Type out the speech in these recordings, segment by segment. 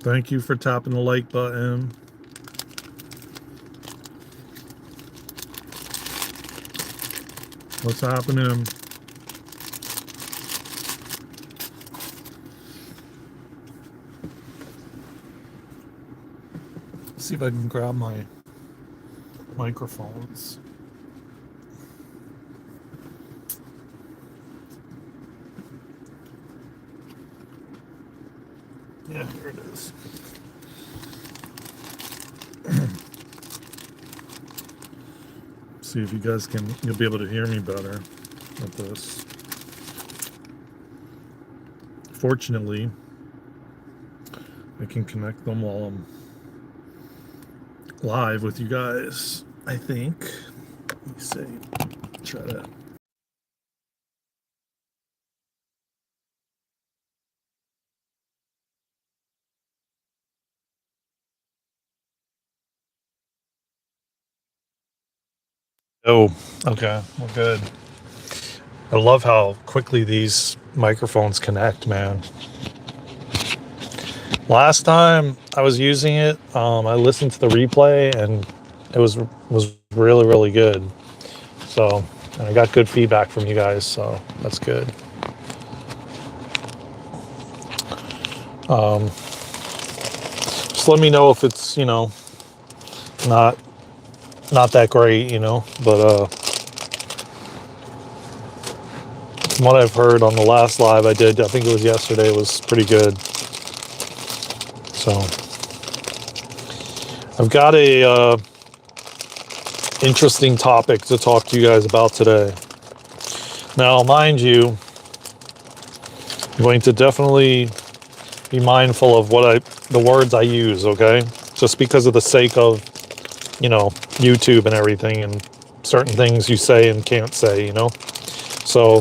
Thank you for tapping the like button. What's happening? Let's see if I can grab my microphones. Yeah, here it is. See if you guys you'll be able to hear me better with this. Fortunately, I can connect them while I'm live with you guys, I think. Let me see. Try to. Oh, okay. We're good. I love how quickly these microphones connect, man. Last time I was using it, I listened to the replay and it was really, really good. So, and I got good feedback from you guys, so that's good. Just let me know if it's, not that great, but from what I've heard on the last live I did, I think it was yesterday, it was pretty good. So I've got a interesting topic to talk to you guys about today. Now, mind you, I'm going to definitely be mindful of the words I use, okay? Just because of the sake of, YouTube and everything and certain things you say and can't say, So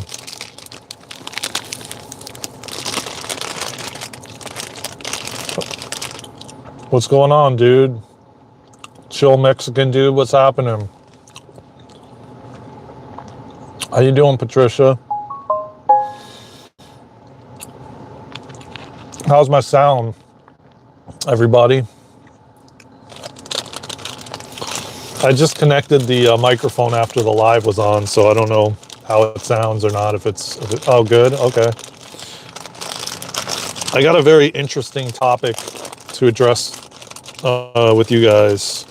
what's going on, dude? Chill Mexican dude, what's happening? How you doing, Patricia? How's my sound, everybody? I just connected the microphone after the live was on, so I don't know how it sounds or not. Oh, good, okay. I got a very interesting topic to address with you guys.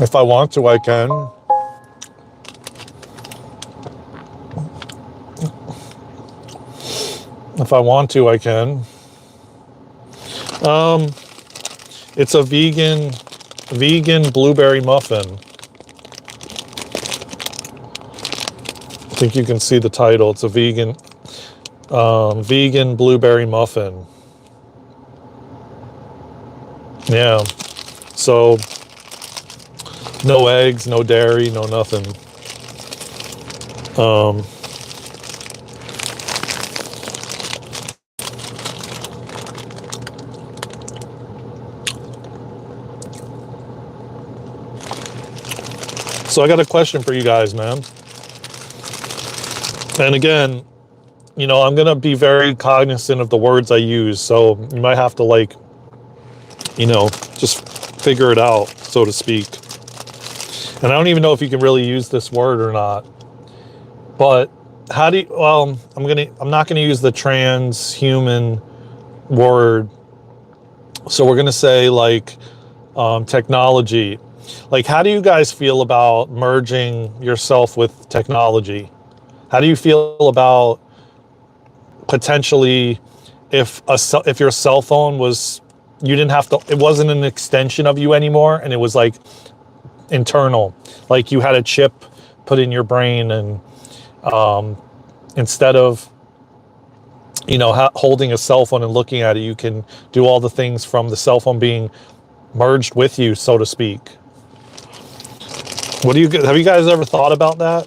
If I want to, I can. If I want to, I can. It's a vegan blueberry muffin. I think you can see the title. It's a vegan blueberry muffin. Yeah. So no eggs, no dairy, no nothing. So I got a question for you guys, man. And again, I'm going to be very cognizant of the words I use. So you might have to just figure it out, so to speak. And I don't even know if you can really use this word or not. But how do you, well, I'm not going to use the transhuman word. So we're going to say technology. Like, how do you guys feel about merging yourself with technology? How do you feel about potentially if your cell phone was, you didn't have to, it wasn't an extension of you anymore, and it was like internal, like you had a chip put in your brain, and instead of holding a cell phone and looking at it, you can do all the things from the cell phone being merged with you, so to speak. Have you guys ever thought about that?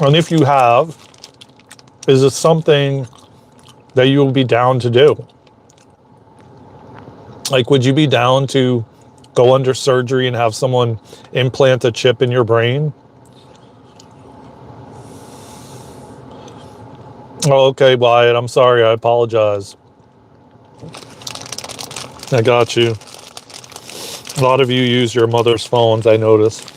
And if you have, is it something that you will be down to do? Like, would you be down to go under surgery and have someone implant a chip in your brain? Oh, okay, Wyatt, I'm sorry, I apologize. I got you. A lot of you use your mother's phones, I noticed.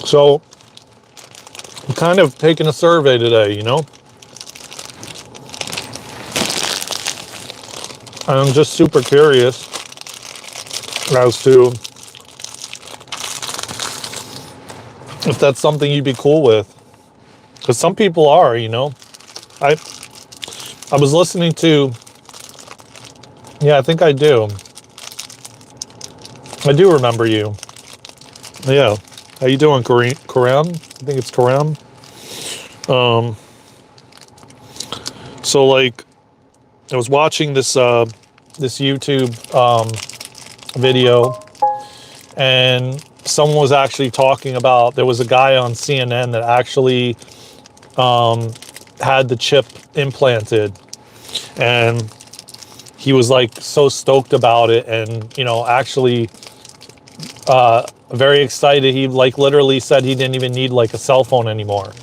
So, I'm kind of taking a survey today, you know? I'm just super curious as to if that's something you'd be cool with. Because some people are, you know? I was listening to... Yeah, I think I do. I do remember you. Yeah. How you doing, Karam? I think it's Karam. So, like, I was watching this this YouTube video, and someone was actually talking about, there was a guy on CNN that actually had the chip implanted, and he was like so stoked about it, and you know, actually very excited. He like literally said he didn't even need like a cell phone anymore.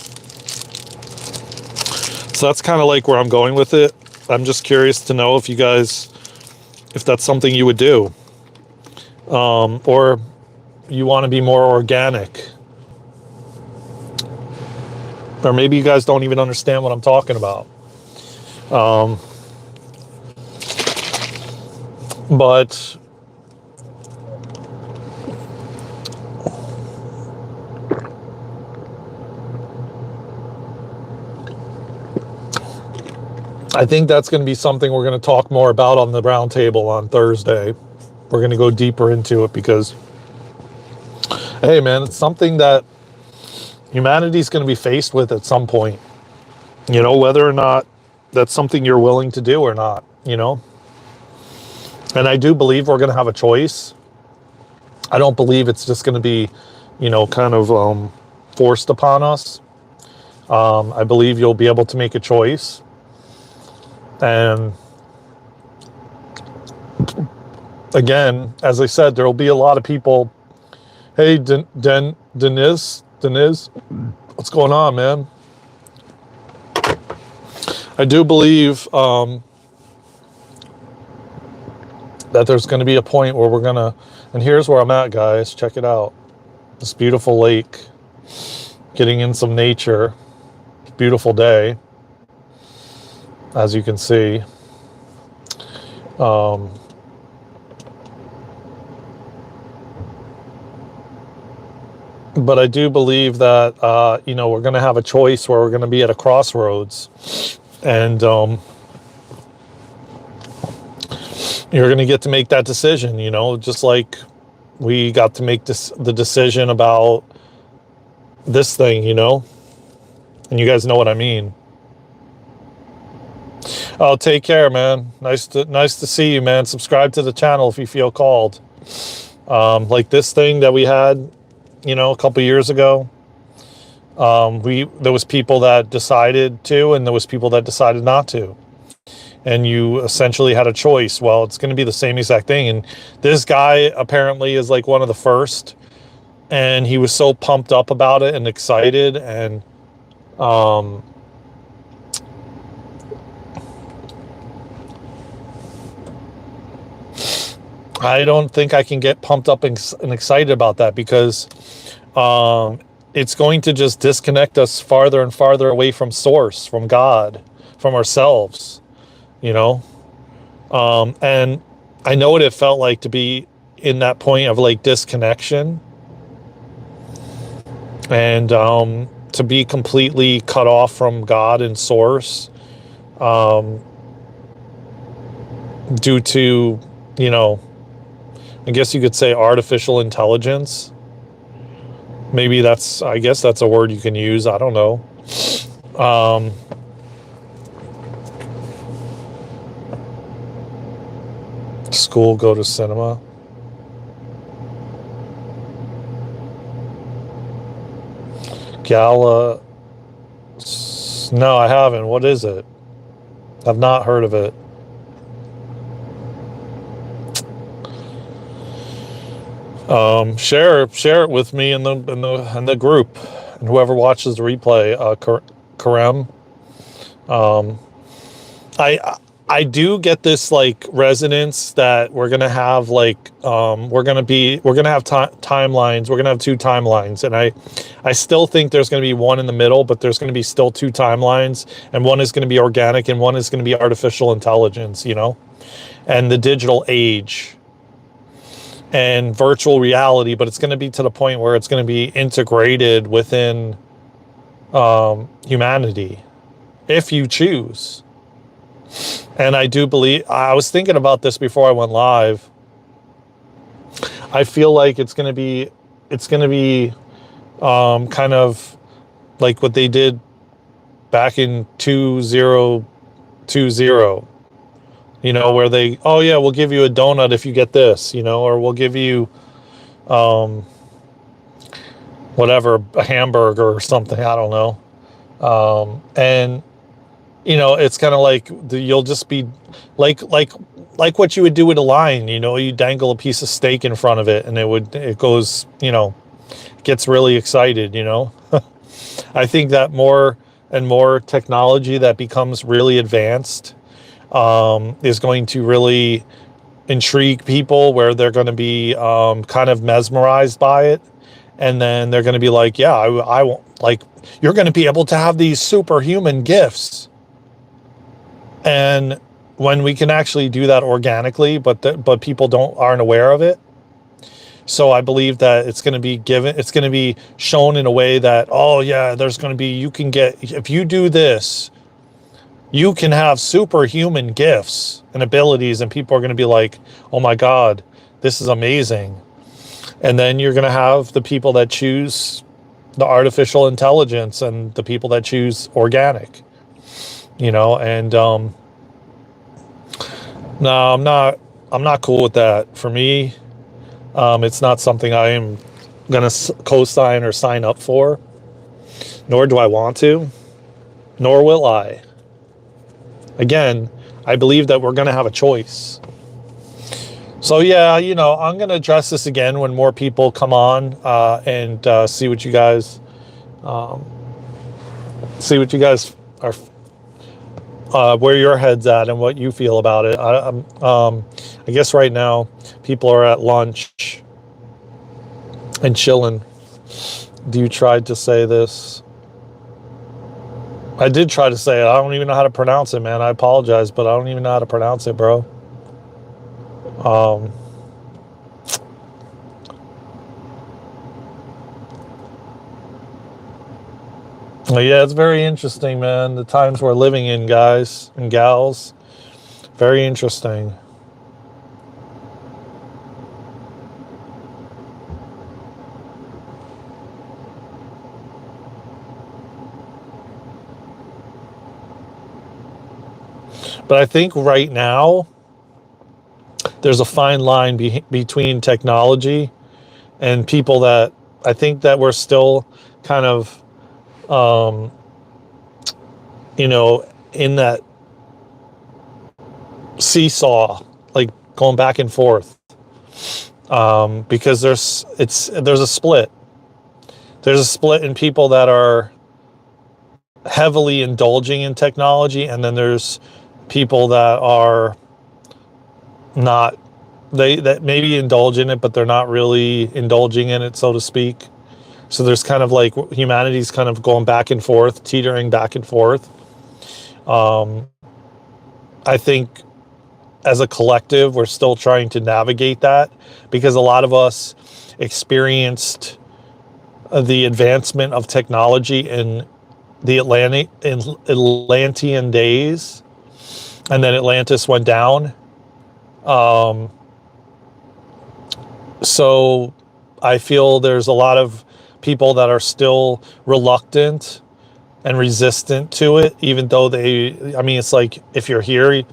So that's kind of like where I'm going with it. I'm just curious to know if you guys, if that's something you would do, or you want to be more organic, or maybe you guys don't even understand what I'm talking about. But I think that's going to be something we're going to talk more about on the round table on Thursday. We're going to go deeper into it because, hey man, it's something that humanity's going to be faced with at some point. You know, whether or not that's something you're willing to do or not, you know? And I do believe we're going to have a choice. I don't believe it's just going to be, you know, kind of forced upon us. I believe you'll be able to make a choice. And again, as I said, there will be a lot of people. Hey, Deniz, what's going on, man? I do believe that there's going to be a point where we're going to, and here's where I'm at, guys. Check it out. This beautiful lake, getting in some nature. Beautiful day, as you can see. But I do believe that, you know, we're going to have a choice where we're going to be at a crossroads. And you're going to get to make that decision, you know, just like we got to make the decision about this thing, you know. And you guys know what I mean. Oh, take care, man. Nice to see you, man. Subscribe to the channel if you feel called. Like this thing that we had, you know, a couple years ago. There was people that decided to, and there was people that decided not to. And you essentially had a choice. Well, it's going to be the same exact thing. And this guy apparently is like one of the first, and he was so pumped up about it and excited, and I don't think I can get pumped up and excited about that, because it's going to just disconnect us farther and farther away from source, from God, from ourselves, you know. And I know what it felt like to be in that point of like disconnection, and to be completely cut off from God and source, due to, you know, I guess you could say artificial intelligence. Maybe that's, I guess that's a word you can use. I don't know. School, go to cinema. Gala No, I haven't. What is it? I've not heard of it. Share it with me in the group, and whoever watches the replay. Karem. Um, I do get this like resonance that we're gonna have like we're gonna have timelines. We're gonna have two timelines, and I still think there's gonna be one in the middle, but there's gonna be still two timelines, and one is gonna be organic, and one is gonna be artificial intelligence. You know, and the digital age and virtual reality, but it's gonna be to the point where it's gonna be integrated within humanity, if you choose. And I do believe, I was thinking about this before I went live. I feel like it's going to be kind of like what they did back in 2020, you know, where they, oh yeah, we'll give you a donut if you get this, you know, or we'll give you, whatever, a hamburger or something. I don't know. And you know, it's kind of like you'll just be like what you would do with a lion. You know, you dangle a piece of steak in front of it, and it goes, you know, gets really excited. You know, I think that more and more technology that becomes really advanced is going to really intrigue people, where they're going to be kind of mesmerized by it, and then they're going to be like, yeah, I won't, like, you're going to be able to have these superhuman gifts. And when we can actually do that organically, but people aren't aware of it. So I believe that it's going to be shown in a way that, oh yeah, there's going to be, you can get, if you do this, you can have superhuman gifts and abilities, and people are going to be like, oh my God, this is amazing. And then you're going to have the people that choose the artificial intelligence and the people that choose organic. You know, and no, I'm not cool with that. For me, it's not something I am gonna co-sign or sign up for, nor do I want to, nor will I. Again, I believe that we're gonna have a choice. So yeah, you know, I'm gonna address this again when more people come on and see what you guys are. Where your head's at and what you feel about it. I guess right now people are at lunch and chilling. You tried to say this. I did try to say it. I don't even know how to pronounce it, man. I apologize, but I don't even know how to pronounce it, bro. Yeah, it's very interesting, man. The times we're living in, guys and gals. Very interesting. But I think right now, there's a fine line between technology and people that I think that we're still kind of, you know, in that seesaw, like going back and forth, because there's a split. There's a split in people that are heavily indulging in technology, and then there's people that are not, that maybe indulge in it, but they're not really indulging in it, so to speak. So there's kind of like humanity's kind of going back and forth, teetering back and forth. I think as a collective, we're still trying to navigate that, because a lot of us experienced the advancement of technology in the Atlantean days, and then Atlantis went down. So I feel there's a lot of people that are still reluctant and resistant to it, even though I mean, it's like, if you're here, I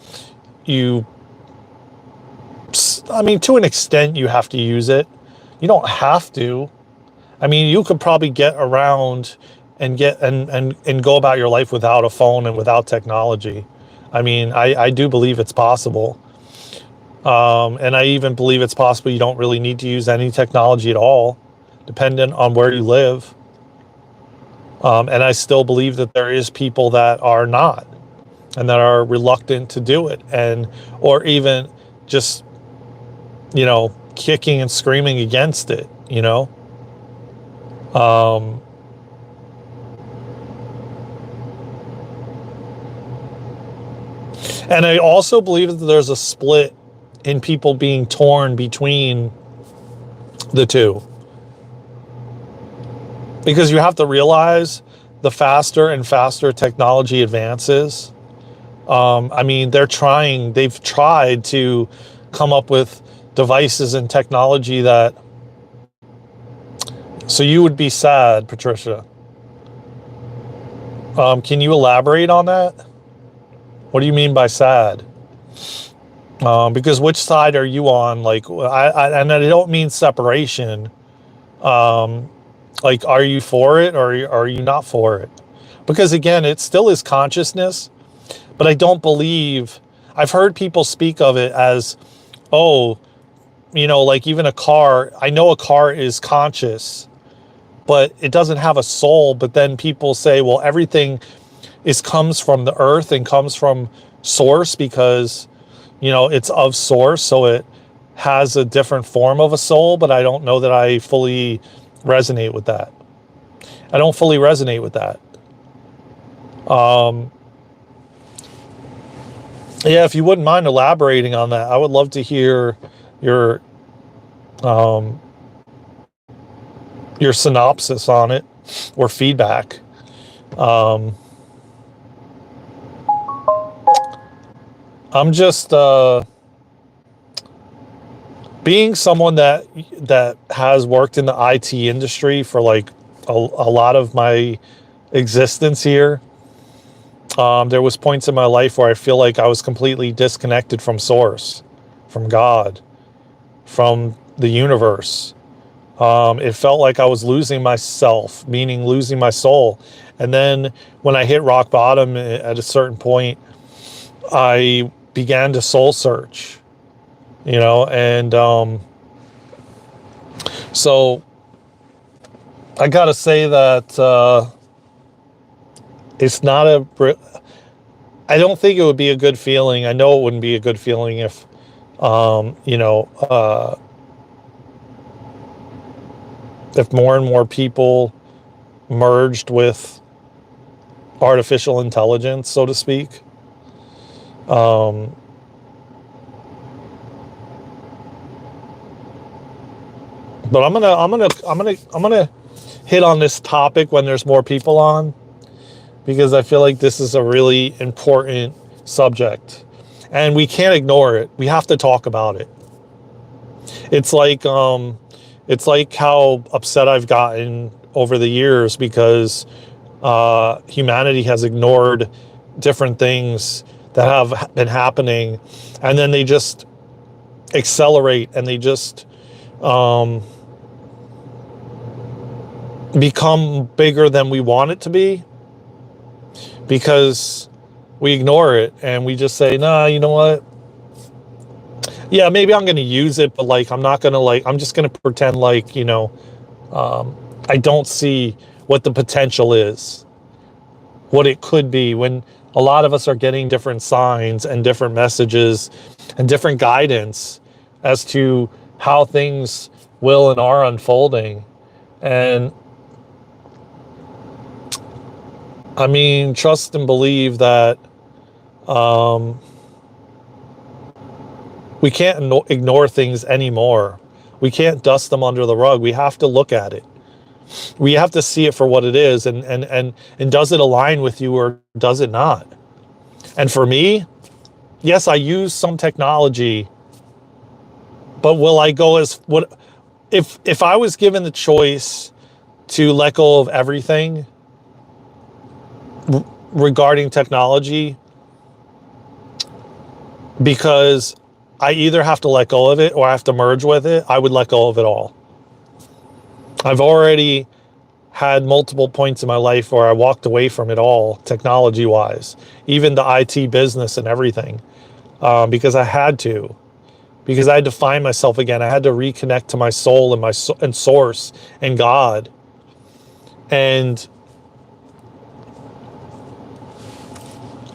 mean, to an extent, you have to use it. You don't have to. I mean, you could probably get around and get and go about your life without a phone and without technology. I mean, I do believe it's possible. And I even believe it's possible you don't really need to use any technology at all, dependent on where you live. And I still believe that there is people that are not, and that are reluctant to do it, and or even just, you know, kicking and screaming against it, you know. And I also believe that there's a split in people being torn between the two. Because you have to realize the faster and faster technology advances. I mean, they've tried to come up with devices and technology that, so you would be sad, Patricia. Can you elaborate on that? What do you mean by sad? Because which side are you on? Like, and I don't mean separation. Like, are you for it or are you not for it? Because again, it still is consciousness, but I don't believe, I've heard people speak of it as, oh, you know, like even a car, I know a car is conscious, but it doesn't have a soul. But then people say, well, everything comes from the earth and comes from source because, you know, it's of source, so it has a different form of a soul. But I don't know that I fully resonate with that. I don't fully resonate with that. Yeah, if you wouldn't mind elaborating on that, I would love to hear your synopsis on it, or feedback. I'm just being someone that has worked in the IT industry for like a lot of my existence here. There was points in my life where I feel like I was completely disconnected from source, from God, from the universe. It felt like I was losing myself, meaning losing my soul. And then when I hit rock bottom at a certain point, I began to soul search, you know, and so I gotta say that it's not I don't think it would be a good feeling. I know it wouldn't be a good feeling if, you know, if more and more people merged with artificial intelligence, so to speak. But I'm gonna hit on this topic when there's more people on, because I feel like this is a really important subject, and we can't ignore it. We have to talk about it. It's like how upset I've gotten over the years because humanity has ignored different things that have been happening, and then they just accelerate and they just become bigger than we want it to be, because we ignore it and we just say, nah, you know what? Yeah, maybe I'm going to use it, but like, I'm not going to, like, I'm just going to pretend like, you know, I don't see what the potential is, what it could be, when a lot of us are getting different signs and different messages and different guidance as to how things will and are unfolding. And I mean, trust and believe that we can't ignore things anymore. We can't dust them under the rug. We have to look at it. We have to see it for what it is, and does it align with you or does it not? And for me, yes, I use some technology, but will I go as what if I was given the choice to let go of everything regarding technology, because I either have to let go of it or I have to merge with it, I would let go of it all. I've already had multiple points in my life where I walked away from it all, technology wise, even the IT business and everything, because I had to, because I had to find myself again. I had to reconnect to my soul and and source and God. And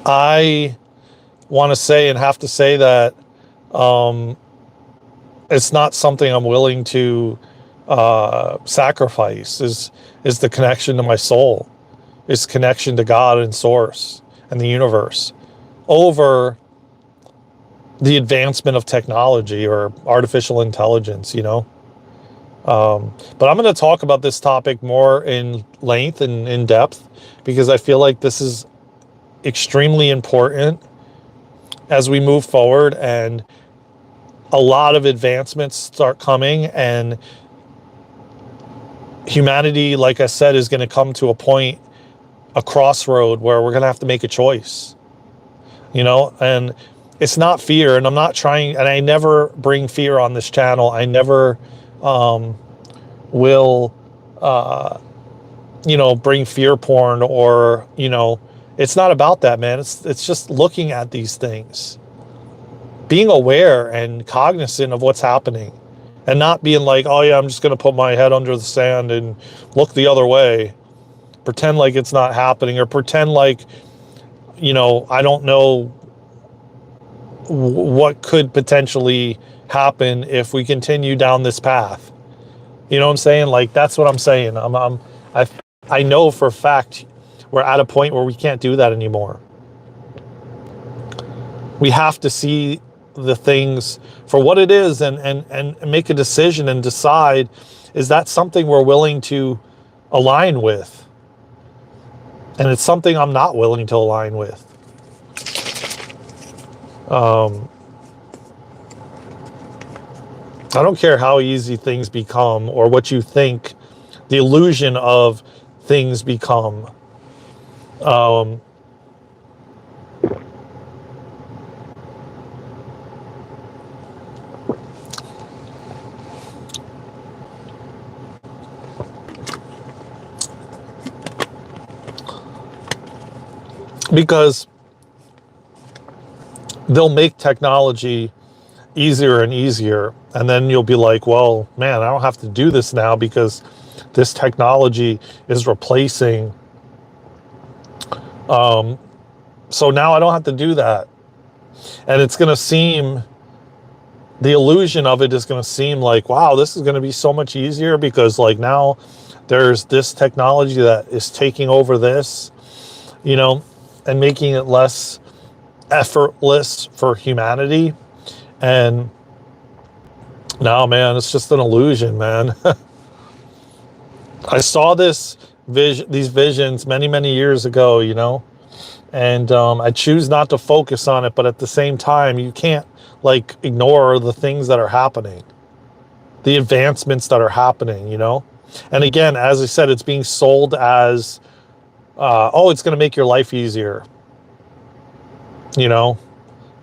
I want to say and have to say that it's not something I'm willing to sacrifice. Is the connection to my soul, is connection to God and source and the universe over the advancement of technology or artificial intelligence, you know. But I'm going to talk about this topic more in length and in depth, because I feel like this is extremely important as we move forward and a lot of advancements start coming, and humanity, like I said, is going to come to a point, a crossroad, where we're going to have to make a choice, you know. And it's not fear, and I'm not trying, and I never bring fear on this channel. I never will you know, bring fear porn, or, you know, it's not about that, man. It's just looking at these things, being aware and cognizant of what's happening, and not being like, oh yeah, I'm just going to put my head under the sand and look the other way, pretend like it's not happening, or pretend like, you know, I don't know what could potentially happen if we continue down this path. You know what I'm saying? Like, that's what I'm saying. I know for a fact we're at a point where we can't do that anymore. We have to see the things for what it is, and make a decision and decide, is that something we're willing to align with? And it's something I'm not willing to align with. I don't care how easy things become, or what you think the illusion of things become. Because they'll make technology easier and easier, and then you'll be like, well, man, I don't have to do this now because this technology is replacing, so now I don't have to do that. And it's going to seem, the illusion of it is going to seem like, wow, this is going to be so much easier, because like now there's this technology that is taking over this, you know, and making it less effortless for humanity. And no, man, it's just an illusion, man. I saw these visions many years ago, you know, and I choose not to focus on it, but at the same time, you can't like ignore the things that are happening, the advancements that are happening, you know. And again, as I said, it's being sold as, oh, it's going to make your life easier, you know,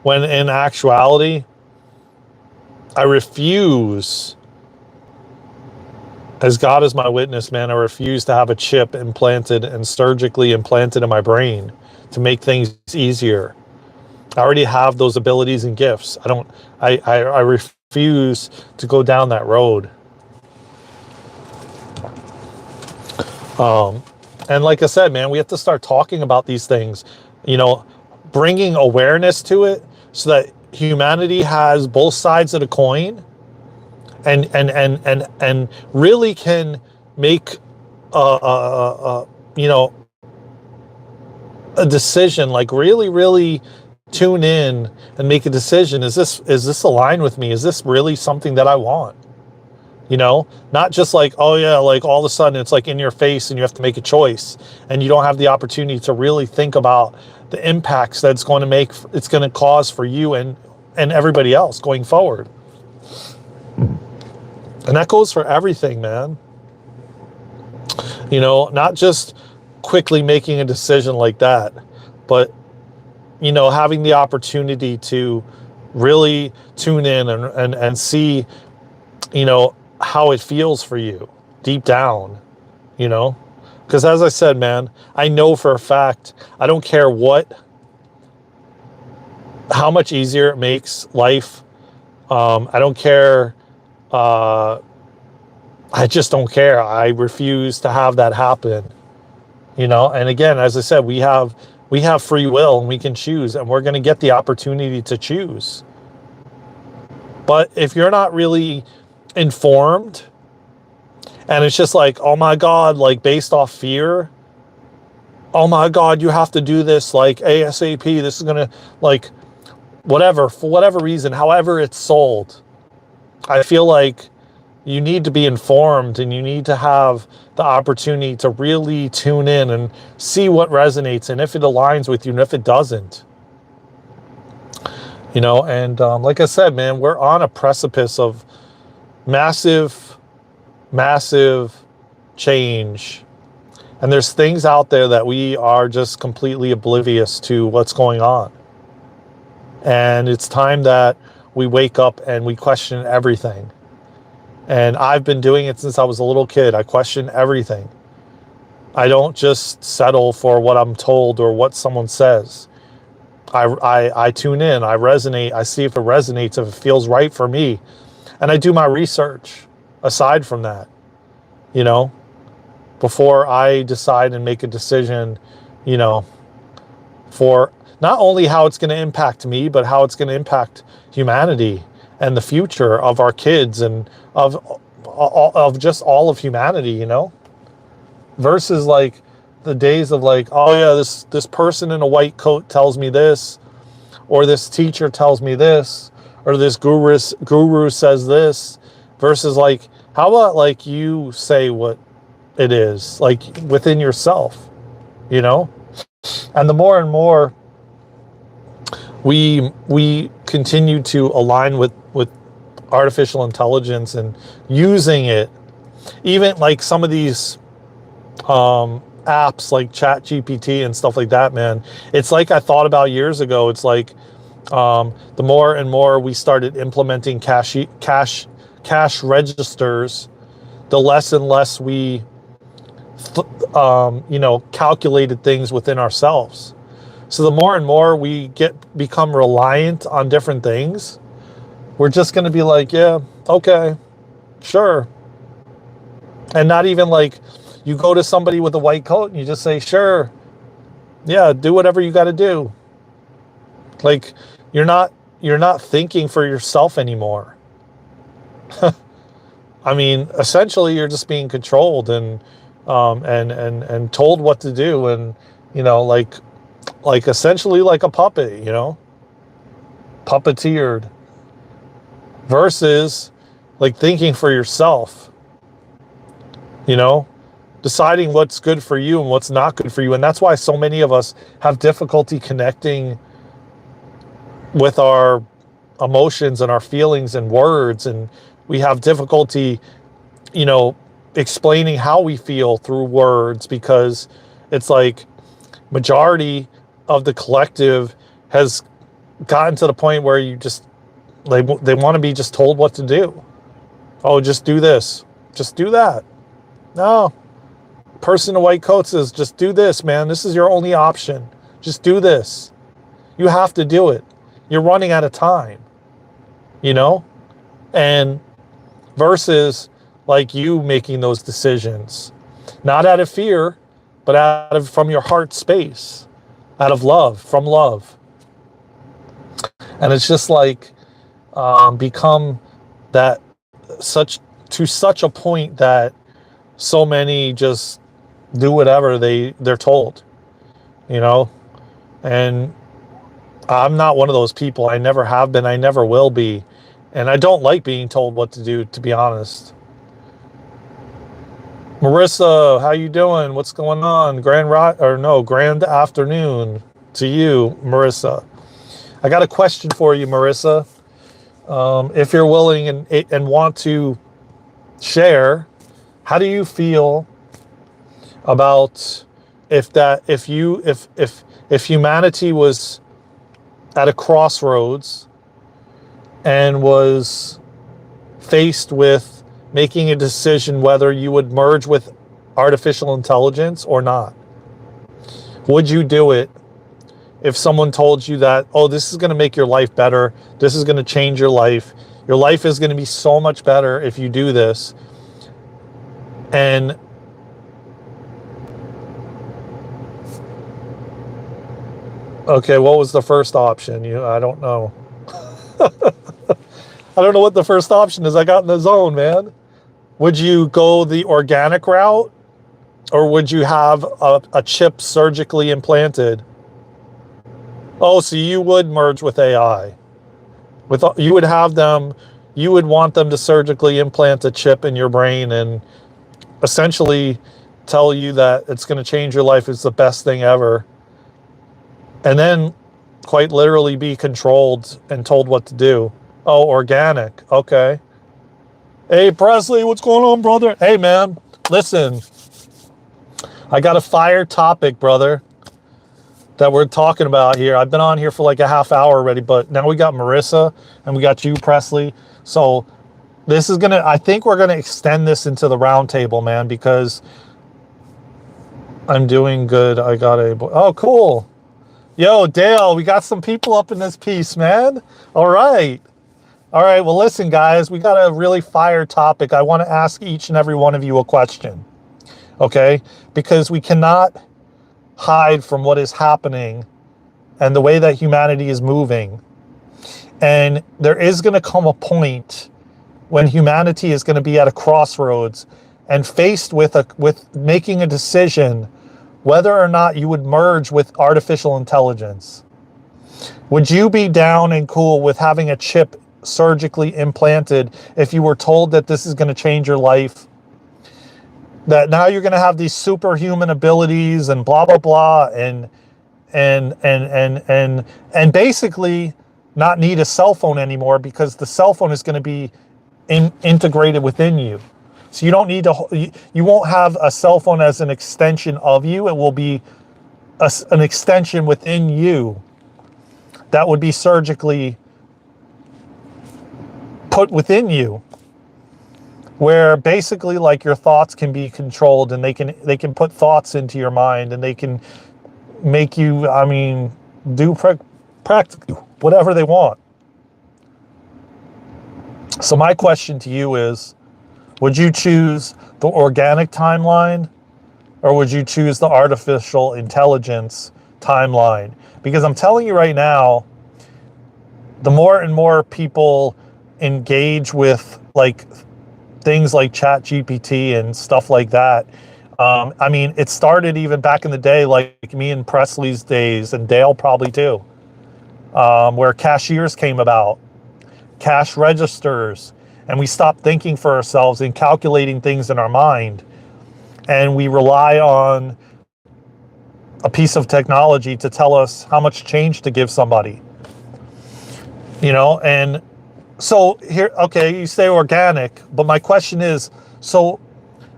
when in actuality, I refuse, as God is my witness, man, I refuse to have a chip implanted and surgically implanted in my brain to make things easier. I already have those abilities and gifts. I refuse to go down that road. And like I said, man, we have to start talking about these things, you know, bringing awareness to it, so that humanity has both sides of the coin, and really can make you know, a decision, like really tune in and make a decision. Is this aligned with me? Is this really something that I want? You know, not just like, oh yeah, like all of a sudden it's like in your face and you have to make a choice, and you don't have the opportunity to really think about the impacts that it's going to cause for you and everybody else going forward. And that goes for everything, man. You know, not just quickly making a decision like that, but, you know, having the opportunity to really tune in and see, you know, how it feels for you deep down, you know. Because as I said, man, I know for a fact, I don't care how much easier it makes life. I don't care. I just don't care. I refuse to have that happen. And again, as I said, we have free will and we can choose, and we're going to get the opportunity to choose. But if you're not really informed, and it's just like, oh my God, like based off fear, oh my God, you have to do this like ASAP. This is going to like whatever, for whatever reason, however it's sold. I feel like you need to be informed, and you need to have the opportunity to really tune in and see what resonates, and if it aligns with you and if it doesn't. And like I said, man, we're on a precipice of massive, massive change. And there's things out there that we are just completely oblivious to what's going on. And it's time that we wake up and we question everything. And I've been doing it since I was a little kid. I question everything. I don't just settle for what I'm told or what someone says. I tune in, I resonate, I see if it resonates, if it feels right for me. And I do my research aside from that, before I decide and make a decision, for not only how it's going to impact me, but how it's going to impact humanity and the future of our kids and of just all of humanity, versus like the days of like, oh yeah, this person in a white coat tells me this, or this teacher tells me this, or this guru says this, versus like, how about like you say what it is, like within yourself, and the more and more we continue to align with artificial intelligence and using it, even like some of these apps like ChatGPT and stuff like that, man, it's like I thought about years ago. It's like the more and more we started implementing cash registers, the less and less we calculated things within ourselves. So the more and more we become reliant on different things, we're just going to be like, yeah, okay, sure. And not even like, you go to somebody with a white coat and you just say, sure, yeah, do whatever you got to do. Like, you're not thinking for yourself anymore. I mean, essentially, you're just being controlled and told what to do, and like essentially like a puppet, puppeteered, versus like thinking for yourself, deciding what's good for you and what's not good for you. And that's why so many of us have difficulty connecting with our emotions and our feelings and words, and we have difficulty explaining how we feel through words, because it's like majority of the collective has gotten to the point where you just they want to be just told what to do. Oh, just do this, just do that. No, person in white coat says, just do this, man. This is your only option. Just do this. You have to do it. You're running out of time, and versus like you making those decisions, not out of fear, but from your heart space, out of love, from love. And it's just like become that to such a point that so many just do whatever they're told, and I'm not one of those people. I never have been. I never will be. And I don't like being told what to do, to be honest. Marissa, how you doing? What's going on? Grand afternoon to you, Marissa. I got a question for you, Marissa. If you're willing and want to share, how do you feel about if humanity was at a crossroads and was faced with making a decision whether you would merge with artificial intelligence or not? Would you do it if someone told you that, oh, this is going to make your life better, this is going to change your life is going to be so much better if you do this? And okay, what was the first option? I don't know. I don't know what the first option is. I got in the zone, man. Would you go the organic route, or would you have a chip surgically implanted? Oh, so you would merge with AI. You would want them to surgically implant a chip in your brain and essentially tell you that it's going to change your life, it's the best thing ever. And then quite literally be controlled and told what to do. Oh, organic. Okay. Hey, Presley, what's going on, brother? Hey, man, listen. I got a fire topic, brother, that we're talking about here. I've been on here for like a half hour already, but now we got Marissa and we got you, Presley. So this is I think we're gonna extend this into the round table, man, because I'm doing good. I got oh, cool. Yo, Dale, we got some people up in this piece, man. All right. Well, listen, guys, we got a really fire topic. I want to ask each and every one of you a question, okay? Because we cannot hide from what is happening and the way that humanity is moving. And there is going to come a point when humanity is going to be at a crossroads and faced with making a decision whether or not you would merge with artificial intelligence. Would you be down and cool with having a chip surgically implanted if you were told that this is going to change your life? That now you're going to have these superhuman abilities and blah blah blah, and basically not need a cell phone anymore, because the cell phone is going to be integrated within you. So you don't need to. You won't have a cell phone as an extension of you. It will be an extension within you that would be surgically put within you, where basically like your thoughts can be controlled, and they can put thoughts into your mind, and they can make you, do practically whatever they want. So my question to you is, would you choose the organic timeline, or would you choose the artificial intelligence timeline? Because I'm telling you right now, the more and more people engage with like things like Chat GPT and stuff like that. It started even back in the day, like me and Presley's days, and Dale probably too, where cashiers came about, cash registers, and we stopped thinking for ourselves and calculating things in our mind, and we rely on a piece of technology to tell us how much change to give somebody. And so here, okay, you say organic, but my question is, so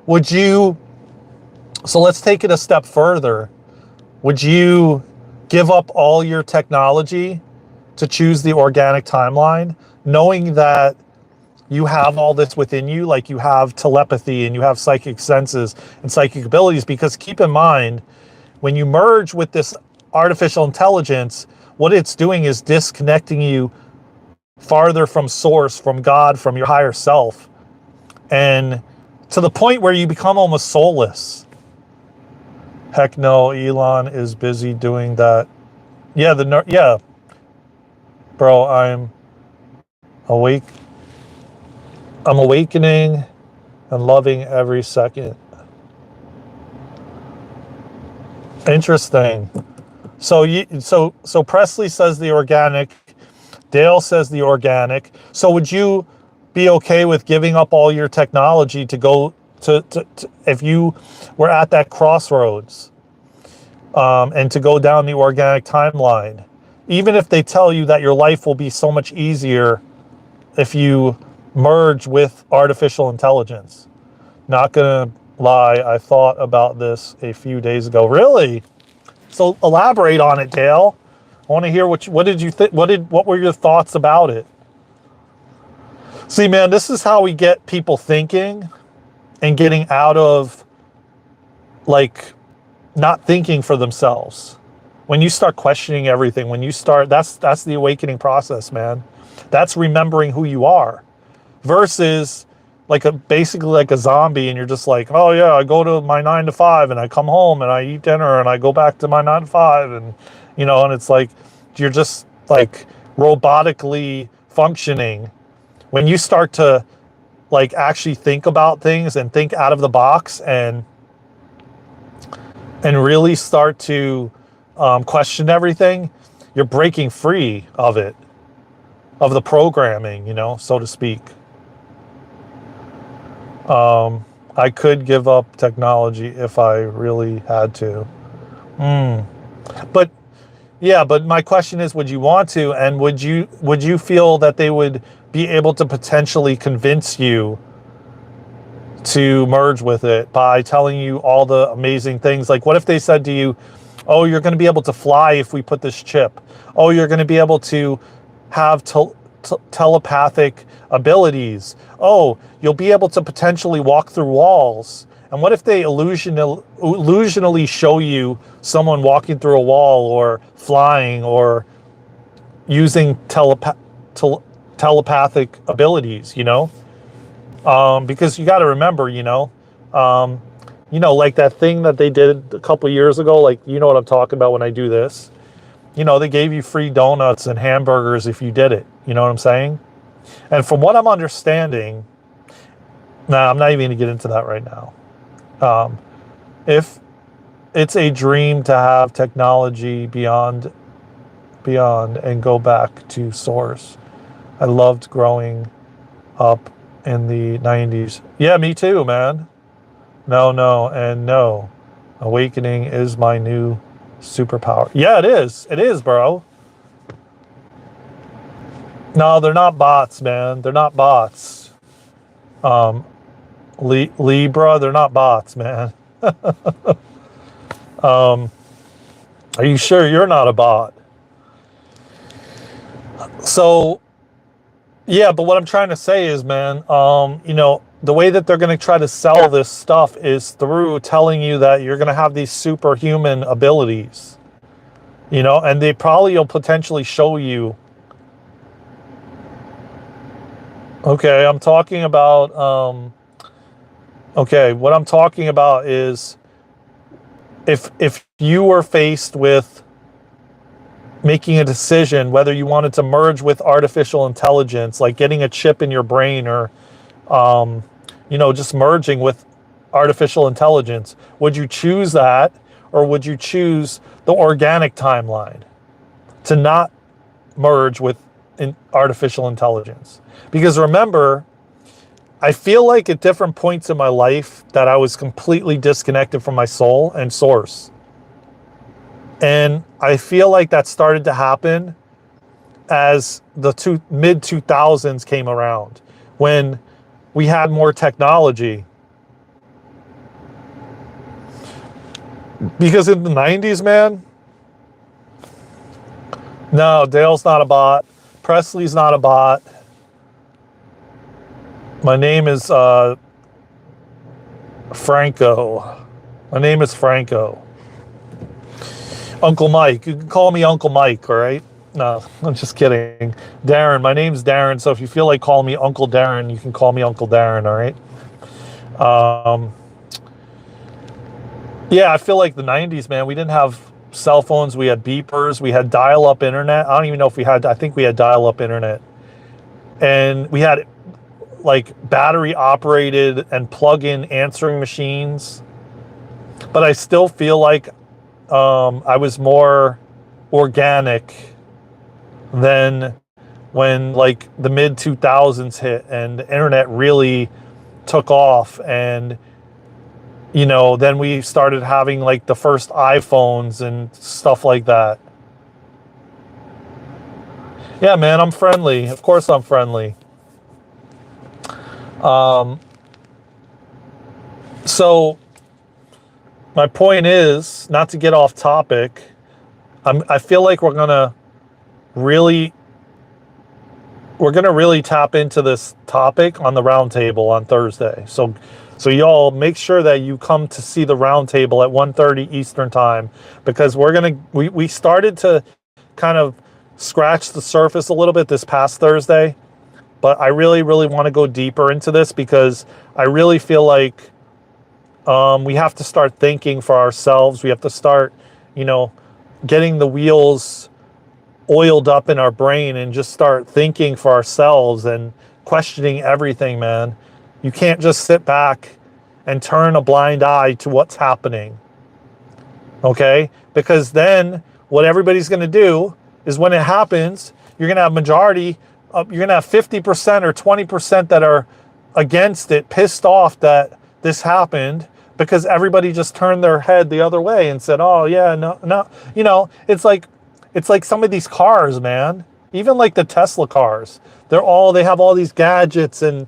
let's take it a step further. Would you give up all your technology to choose the organic timeline, knowing that you have all this within you, like you have telepathy and you have psychic senses and psychic abilities? Because keep in mind, when you merge with this artificial intelligence, what it's doing is disconnecting you farther from source, from God, from your higher self, and to the point where you become almost soulless. Heck no, Elon is busy doing that. Yeah, bro, I'm awakening and loving every second. Interesting. So Presley says the organic, Dale says the organic. So would you be okay with giving up all your technology to go to if you were at that crossroads, and to go down the organic timeline, even if they tell you that your life will be so much easier if you merge with artificial intelligence? Not gonna lie, I thought about this a few days ago. Really? So elaborate on it, Dale. I want to hear what did you think? What were your thoughts about it? See, man, this is how we get people thinking and getting out of like not thinking for themselves. When you start questioning everything, when you start, that's the awakening process, man. That's remembering who you are, versus like basically like a zombie, and you're just like, oh yeah, I go to my 9 to 5 and I come home and I eat dinner and I go back to my 9 to 5, and and it's like you're just like robotically functioning. When you start to like actually think about things and think out of the box, and really start to question everything, you're breaking free of it, of the programming, so to speak. I could give up technology if I really had to. But yeah, but my question is, would you want to, and would you feel that they would be able to potentially convince you to merge with it by telling you all the amazing things? Like, what if they said to you, oh, you're going to be able to fly if we put this chip. Oh, you're going to be able to have telepathic abilities. Oh, you'll be able to potentially walk through walls. And what if they illusionally show you someone walking through a wall or flying or using telepathic abilities, because you got to remember, like that thing that they did a couple years ago, like, you know what I'm talking about when I do this. They gave you free donuts and hamburgers if you did it. You know what I'm saying? And from what I'm understanding, I'm not even going to get into that right now. If it's a dream to have technology beyond and go back to source. I loved growing up in the 90s. Yeah, me too, man. No, and no. Awakening is my new superpower. Yeah, it is. It is, bro. No, they're not bots, man. They're not bots. Libra, they're not bots, man. Are you sure you're not a bot? So, yeah, but what I'm trying to say is, man, the way that they're going to try to sell this stuff is through telling you that you're going to have these superhuman abilities, and they probably will potentially show you. Okay, I'm talking about, what I'm talking about is if you were faced with making a decision whether you wanted to merge with artificial intelligence, like getting a chip in your brain, or just merging with artificial intelligence, would you choose that, or would you choose the organic timeline to not merge with artificial intelligence? Because remember, I feel like at different points in my life that I was completely disconnected from my soul and source. And I feel like that started to happen as the mid 2000s came around, when we had more technology. Because in the 90s, man, no, Dale's not a bot. Presley's not a bot. My name is Franco. My name is Franco. Uncle Mike. You can call me Uncle Mike, all right? No, I'm just kidding. Daren. My name's Daren, so if you feel like calling me Uncle Daren, you can call me Uncle Daren, all right? Yeah, I feel like the 90s, man, we didn't have cell phones. We had beepers. We had dial-up internet. I don't even know if we had, I think we had dial-up internet. And we had like battery-operated and plug-in answering machines. But I still feel like I was more organic than when like the mid 2000s hit and the internet really took off, and then we started having like the first iPhones and stuff like that. Yeah, man, I'm friendly. Of course I'm friendly. So my point is, not to get off topic, I feel like we're gonna really tap into this topic on the roundtable on Thursday. So So y'all make sure that you come to see the roundtable at 1:30 Eastern time, because we started to kind of scratch the surface a little bit this past Thursday, but I really, really want to go deeper into this, because I really feel like we have to start thinking for ourselves. We have to start, getting the wheels oiled up in our brain and just start thinking for ourselves and questioning everything, man. You can't just sit back and turn a blind eye to what's happening, okay? Because then what everybody's going to do is, when it happens, you're going to have you're going to have 50% or 20% that are against it, pissed off that this happened, because everybody just turned their head the other way and said, oh yeah, no. It's like some of these cars, man, even like the Tesla cars, they have all these gadgets and,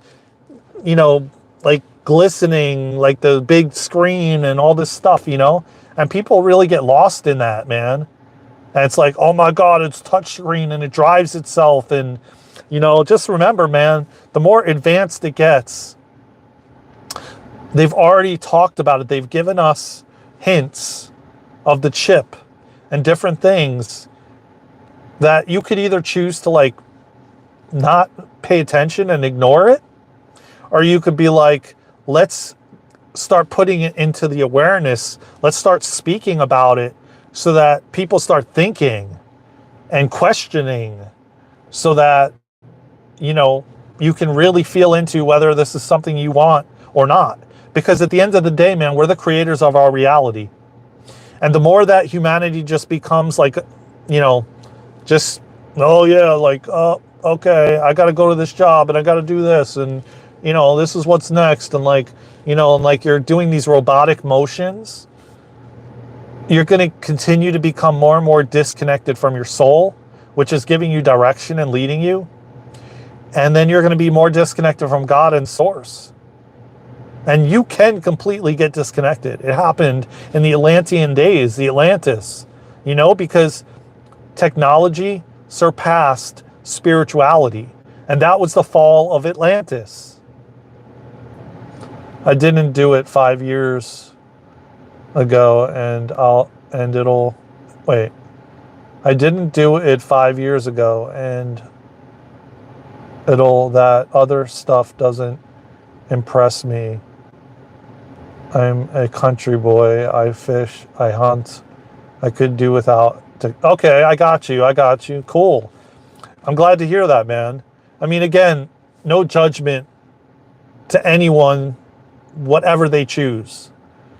like glistening, like the big screen and all this stuff, and people really get lost in that, man. And it's like, oh my God, it's touchscreen and it drives itself. And, just remember, man, the more advanced it gets, they've already talked about it. They've given us hints of the chip and different things that you could either choose to like not pay attention and ignore it, or you could be like, let's start putting it into the awareness. Let's start speaking about it so that people start thinking and questioning, so that, you can really feel into whether this is something you want or not. Because at the end of the day, man, we're the creators of our reality. And the more that humanity just becomes like, just, oh yeah, like, okay, I got to go to this job and I got to do this. And, this is what's next. And like, and like you're doing these robotic motions, you're going to continue to become more and more disconnected from your soul, which is giving you direction and leading you. And then you're going to be more disconnected from God and source. And you can completely get disconnected. It happened in the Atlantean days, the Atlantis, because technology surpassed spirituality. And that was the fall of Atlantis. I didn't do it 5 years ago, I didn't do it 5 years ago, and that other stuff doesn't impress me. I'm a country boy. I fish, I hunt. I could do without. Okay, I got you. Cool. I'm glad to hear that, man. I mean, again, no judgment to anyone, whatever they choose,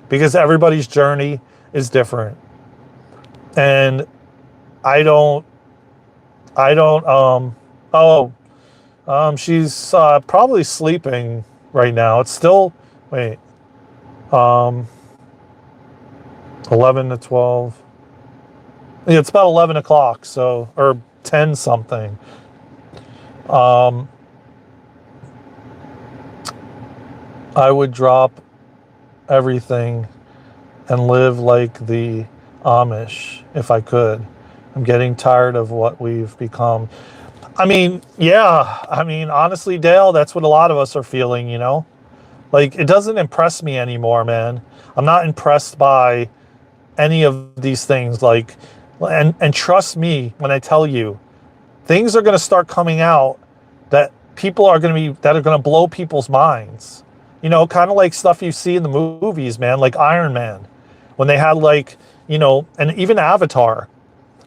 because everybody's journey is different. And she's probably sleeping right now. It's still, 11 to 12. Yeah, it's about 11 o'clock, so, or 10 something. I would drop everything and live like the Amish if I could. I'm getting tired of what we've become. I mean, yeah. I mean, honestly, Dale, that's what a lot of us are feeling, Like, it doesn't impress me anymore, man. I'm not impressed by any of these things. Like, and trust me when I tell you, things are going to start coming out that are going to blow people's minds. Kind of like stuff you see in the movies, man, like Iron Man, when they had like, and even Avatar.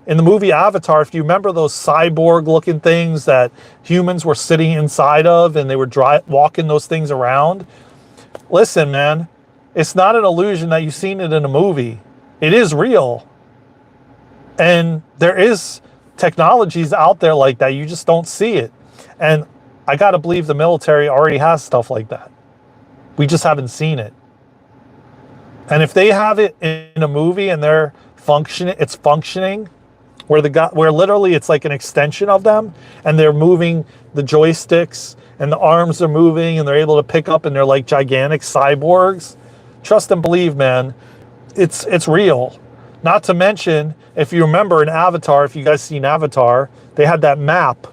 In the movie Avatar, if you remember those cyborg-looking things that humans were sitting inside of, and they were walking those things around. Listen, man, it's not an illusion that you've seen it in a movie. It is real. And there is technologies out there like that. You just don't see it. And I got to believe the military already has stuff like that. We just haven't seen it. And if they have it in a movie and it's functioning, where literally it's like an extension of them, and they're moving the joysticks and the arms are moving and they're able to pick up and they're like gigantic cyborgs. Trust and believe, man, it's real. Not to mention, if you remember in Avatar, if you guys seen Avatar, they had that map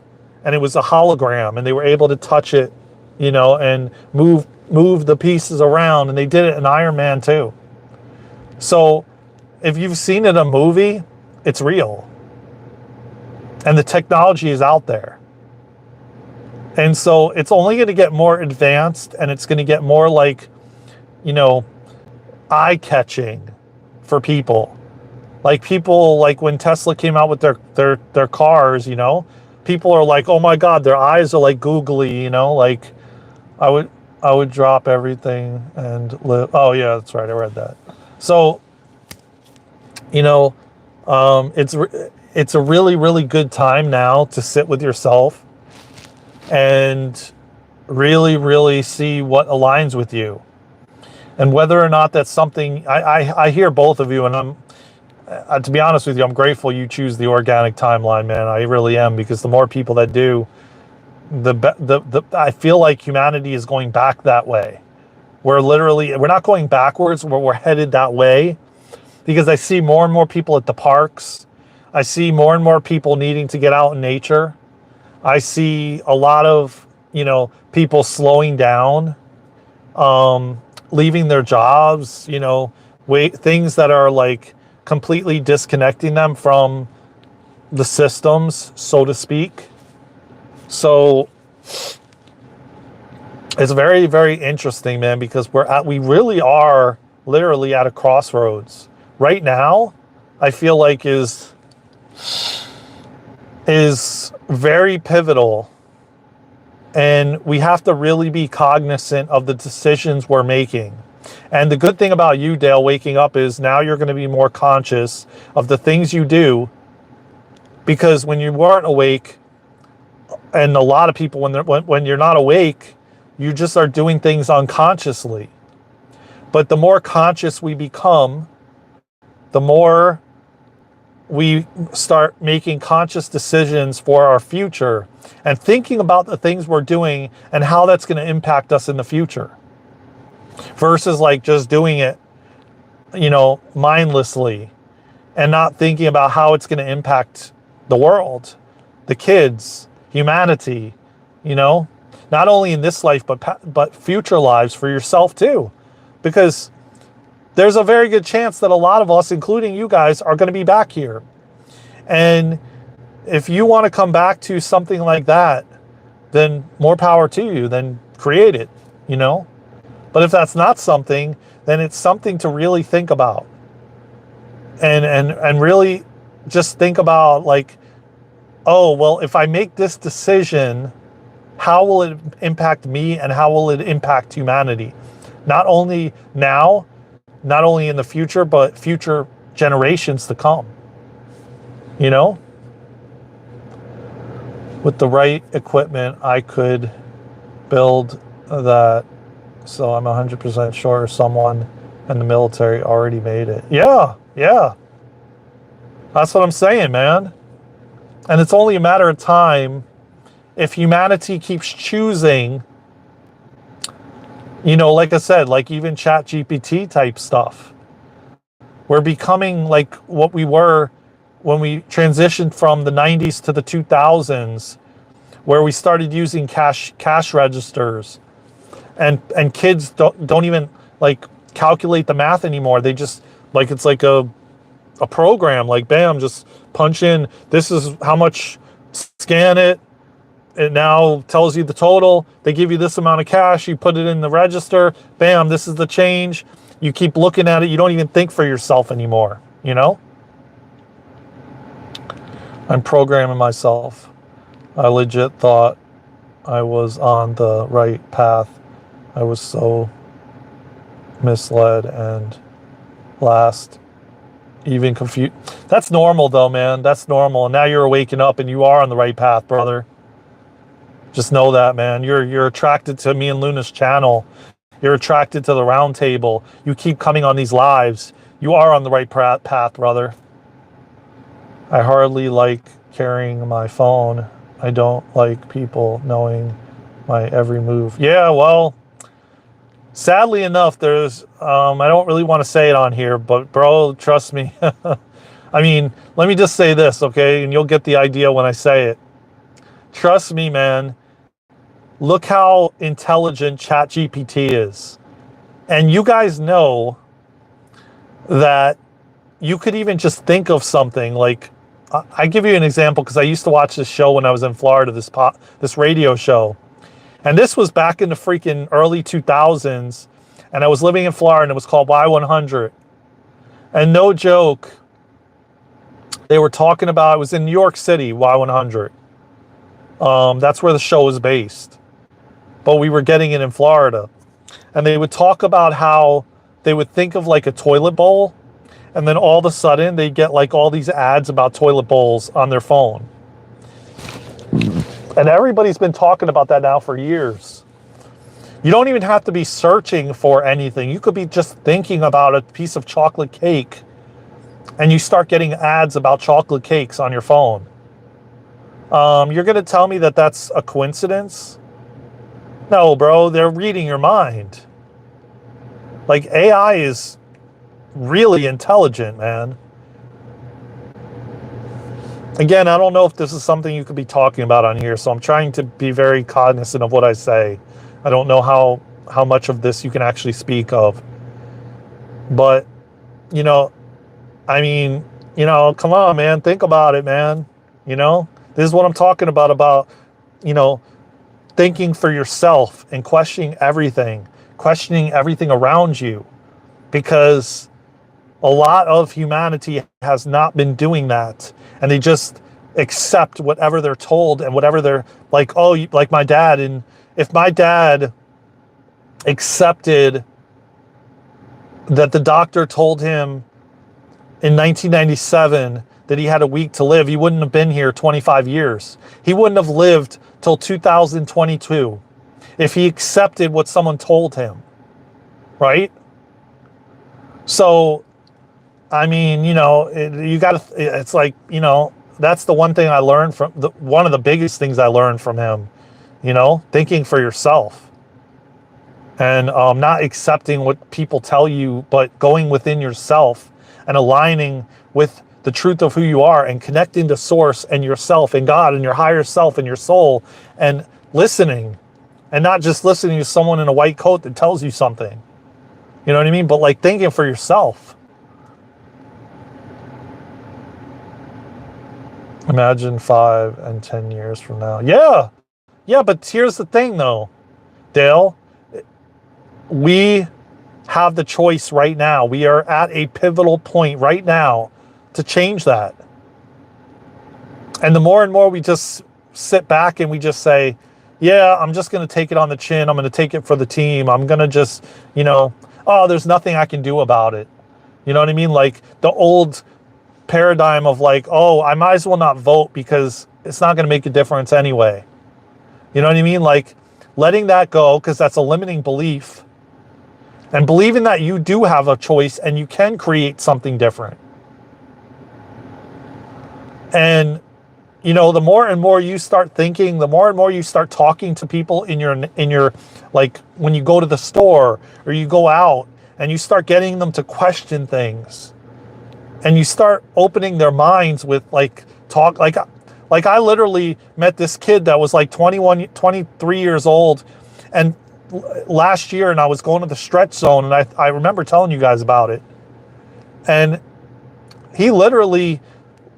and it was a hologram and they were able to touch it, and move move the pieces around, and they did it in Iron Man too. So if you've seen it in a movie, it's real. And the technology is out there. And so it's only going to get more advanced, and it's going to get more like, you know, eye-catching for people. Like people, like when Tesla came out with their cars, you know, people are like, oh my God, their eyes are like googly, you know, like I would drop everything and live. Oh yeah, that's right. I read that. So, you know, it's a really, really good time now to sit with yourself and really, really see what aligns with you. And whether or not that's something, I hear both of you, and I'm, to be honest with you, I'm grateful you choose the organic timeline, man. I really am, because the more people that do, I feel like humanity is going back that way. We're not going backwards, we're headed that way, because I see more and more people at the parks. I see more and more people needing to get out in nature. I see a lot of, you know, people slowing down, leaving their jobs, you know, things that are like completely disconnecting them from the systems, so to speak. So it's very, very interesting, man, because we really are literally at a crossroads right now. I feel like is very pivotal, and we have to really be cognizant of the decisions we're making. And the good thing about you, Dale, waking up is now you're going to be more conscious of the things you do, because when you weren't awake, and a lot of people, when you're not awake, you just are doing things unconsciously. But the more conscious we become, the more we start making conscious decisions for our future and thinking about the things we're doing and how that's going to impact us in the future, versus like just doing it, you know, mindlessly and not thinking about how it's going to impact the world, the kids, humanity, you know, not only in this life, but future lives for yourself too. Because there's a very good chance that a lot of us, including you guys, are going to be back here. And if you want to come back to something like that, then more power to you, then create it, you know. But if that's not something, then it's something to really think about. And really just think about like, oh, well, if I make this decision, how will it impact me and how will it impact humanity? Not only now, not only in the future, but future generations to come. You know? With the right equipment, I could build that. So I'm 100% sure someone in the military already made it. Yeah. That's what I'm saying, man. And it's only a matter of time if humanity keeps choosing, you know, like I said, like even ChatGPT type stuff. We're becoming like what we were when we transitioned from the 90s to the 2000s, where we started using cash registers, and kids don't even like calculate the math anymore. They just like, it's like a program, like bam, just punch in, this is how much, scan it. It now tells you the total. They give you this amount of cash. You put it in the register. Bam, this is the change. You keep looking at it. You don't even think for yourself anymore, you know? I'm programming myself. I legit thought I was on the right path. I was so misled and even confused. That's normal though, man. That's normal. And now you're waking up and you are on the right path, brother. Just know that, man. You're attracted to me and Luna's channel. You're attracted to the round table. You keep coming on these lives. You are on the right path, brother. I hardly like carrying my phone. I don't like people knowing my every move. Yeah, well, sadly enough, there's, I don't really want to say it on here, but bro, trust me. I mean, let me just say this, okay? And you'll get the idea when I say it. Trust me, man. look how intelligent ChatGPT is. And you guys know that you could even just think of something like, I give you an example because I used to watch this show when I was in Florida, this radio show. And this was back in the freaking early 2000s. And I was living in Florida and it was called Y100. And no joke, they were talking about, it was in New York City, Y100. That's where the show was based. But we were getting it in Florida. And they would talk about how they would think of like a toilet bowl. And then all of a sudden they get like all these ads about toilet bowls on their phone. And everybody's been talking about that now for years. You don't even have to be searching for anything. You could be just thinking about a piece of chocolate cake and you start getting ads about chocolate cakes on your phone. You're going to tell me that that's a coincidence? No, bro, they're reading your mind. Like, AI is really intelligent, man. Again, I don't know if this is something you could be talking about on here, so I'm trying to be very cognizant of what I say. I don't know how much of this you can actually speak of. But, you know, I mean, you know, come on, man. Think about it, man. You know, this is what I'm talking about, you know, thinking for yourself and questioning everything around you. Because a lot of humanity has not been doing that. And they just accept whatever they're told and whatever they're like, oh, like my dad. And if my dad accepted that the doctor told him in 1997 that he had a week to live, he wouldn't have been here 25 years. He wouldn't have lived till 2022 if he accepted what someone told him, right? So, I mean, you know, it's like, you know, that's the one thing I learned from, one of the biggest things I learned from him, you know, thinking for yourself and not accepting what people tell you, but going within yourself and aligning with the truth of who you are and connecting to source and yourself and God and your higher self and your soul and listening and not just listening to someone in a white coat that tells you something, you know what I mean? But like thinking for yourself. Imagine 5 and 10 years from now. Yeah, but here's the thing though, Dale. We have the choice right now. We are at a pivotal point right now to change that. And the more and more we just sit back and we just say, yeah, I'm just going to take it on the chin. I'm going to take it for the team. I'm going to just, you know, oh, there's nothing I can do about it. You know what I mean? Like the old paradigm of like, oh, I might as well not vote because it's not going to make a difference anyway. You know what I mean? Like letting that go, because that's a limiting belief, and believing that you do have a choice and you can create something different. And, you know, the more and more you start thinking, the more and more you start talking to people in your, like when you go to the store or you go out and you start getting them to question things and you start opening their minds with like talk, like I literally met this kid that was like 23 years old and last year, and I was going to the stretch zone, and I remember telling you guys about it. And he literally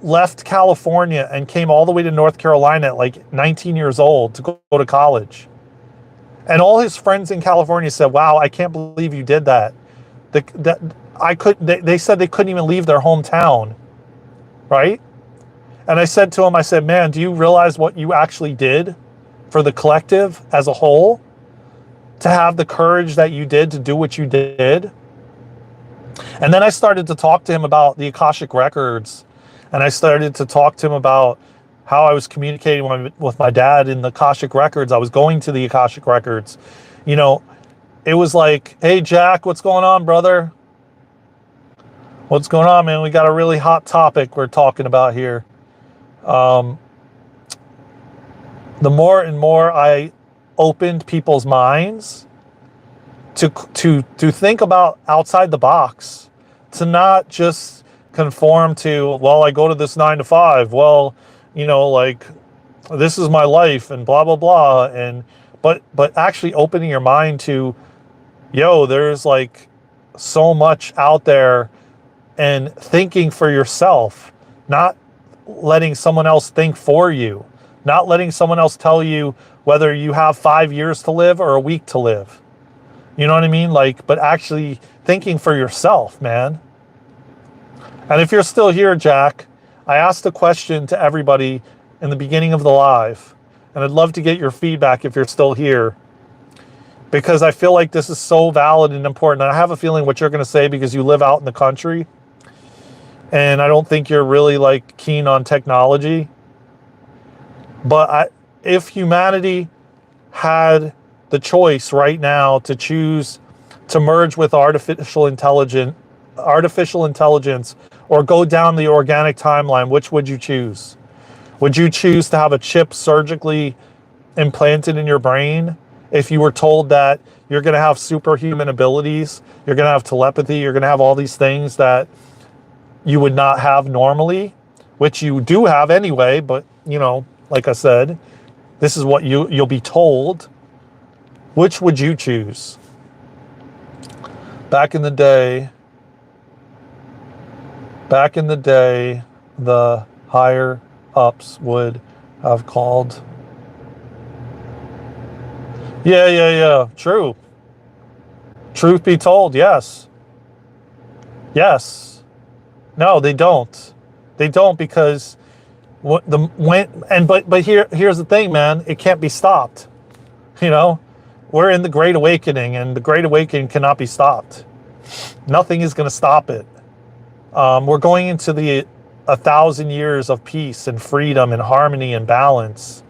left California and came all the way to North Carolina at like 19 years old to go to college. And all his friends in California said, wow, I can't believe you did that. They said they couldn't even leave their hometown, right? And I said to him, I said, man, do you realize what you actually did for the collective as a whole? To have the courage that you did to do what you did. And then I started to talk to him about the Akashic Records. And I started to talk to him about how I was communicating with my dad in the Akashic Records. I was going to the Akashic Records. You know, it was like, hey, Jack, what's going on, brother? What's going on, man? We got a really hot topic we're talking about here. The more and more I opened people's minds to think about outside the box, to not just conform to, well, I go to this 9 to 5. Well, you know, like this is my life and blah, blah, blah. And but actually opening your mind to, yo, there's like so much out there, and thinking for yourself, not letting someone else think for you, not letting someone else tell you whether you have 5 years to live or a week to live. You know what I mean? Like, but actually thinking for yourself, man. And if you're still here, Jack, I asked a question to everybody in the beginning of the live, and I'd love to get your feedback if you're still here, because I feel like this is so valid and important. And I have a feeling what you're going to say, because you live out in the country, and I don't think you're really like keen on technology. But if humanity had the choice right now to choose to merge with artificial intelligence or go down the organic timeline, which would you choose? Would you choose to have a chip surgically implanted in your brain if you were told that you're going to have superhuman abilities, you're going to have telepathy, you're going to have all these things that you would not have normally, which you do have anyway, but you know, like I said, this is what you'll be told. Which would you choose? Back in the day, the higher ups would have called. Yeah. True. Truth be told, yes. Yes. No, they don't. They don't, because but here's the thing, man. It can't be stopped. You know, we're in the Great Awakening, and the Great Awakening cannot be stopped. Nothing is going to stop it. We're going into the 1,000 years of peace and freedom and harmony and balance.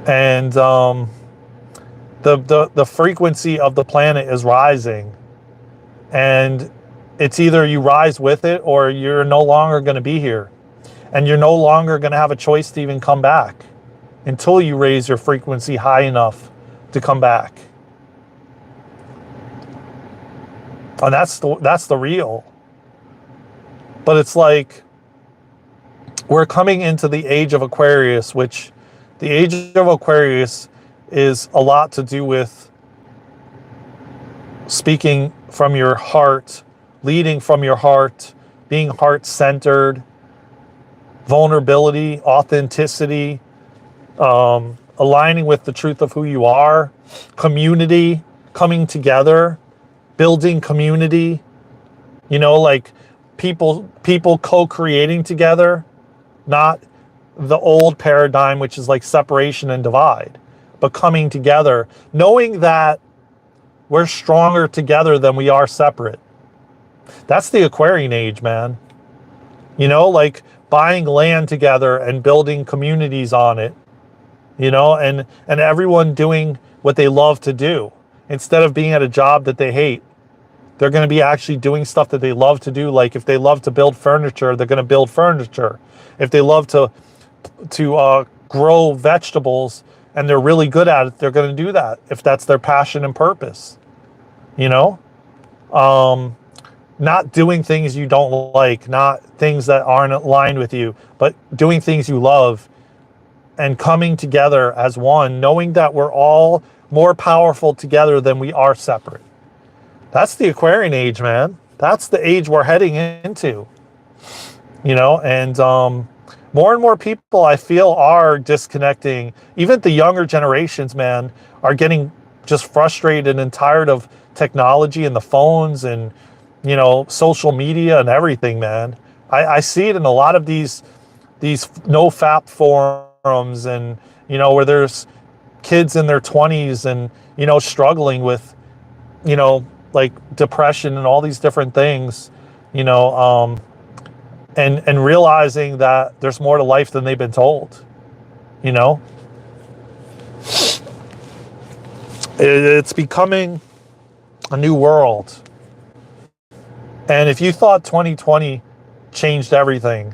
And the frequency of the planet is rising, and it's either you rise with it or you're no longer going to be here, and you're no longer going to have a choice to even come back until you raise your frequency high enough to come back. And that's the real. But it's like we're coming into the age of Aquarius, which the age of Aquarius is a lot to do with speaking from your heart, leading from your heart, being heart-centered, vulnerability, authenticity, aligning with the truth of who you are, community, coming together, building community, you know, like people co-creating together, not the old paradigm, which is like separation and divide, but coming together, knowing that we're stronger together than we are separate. That's the Aquarian age, man. You know, like buying land together and building communities on it, you know, and everyone doing what they love to do. Instead of being at a job that they hate, they're going to be actually doing stuff that they love to do. Like if they love to build furniture, they're going to build furniture. If they love to grow vegetables and they're really good at it, they're going to do that if that's their passion and purpose. You know, not doing things you don't like, not things that aren't aligned with you, but doing things you love and coming together as one, knowing that we're all more powerful together than we are separate. That's the Aquarian age, man. That's the age we're heading into, you know, and more and more people I feel are disconnecting. Even the younger generations, man, are getting just frustrated and tired of technology and the phones and, you know, social media and everything, man. I see it in a lot of these no-fap forums, and, you know, where there's kids in their 20s and, you know, struggling with, you know, like depression and all these different things, you know, and realizing that there's more to life than they've been told, you know. It's becoming a new world. And if you thought 2020 changed everything,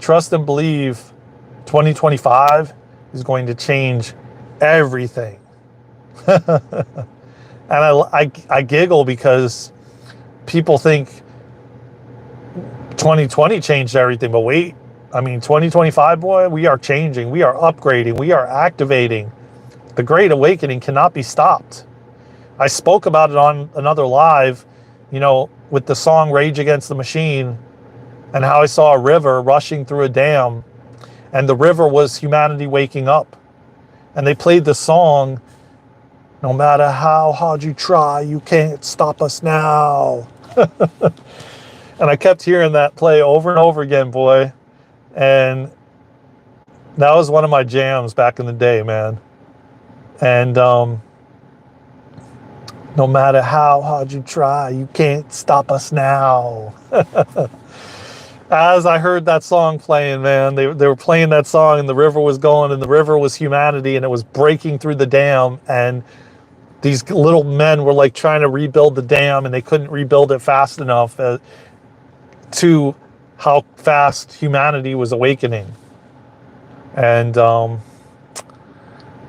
trust and believe 2025 is going to change everything. And I giggle because people think 2020 changed everything, but wait, I mean, 2025, boy, we are changing, we are upgrading, we are activating The Great Awakening cannot be stopped. I spoke about it on another live, you know, with the song Rage Against the Machine, and how I saw a river rushing through a dam, and the river was humanity waking up. And they played the song, no matter how hard you try, you can't stop us now. And I kept hearing that play over and over again, boy. And that was one of my jams back in the day, man. And no matter how hard you try, you can't stop us now. As I heard that song playing, man, they were playing that song, and the river was going, and the river was humanity, and it was breaking through the dam, and these little men were like trying to rebuild the dam, and they couldn't rebuild it fast enough to how fast humanity was awakening. And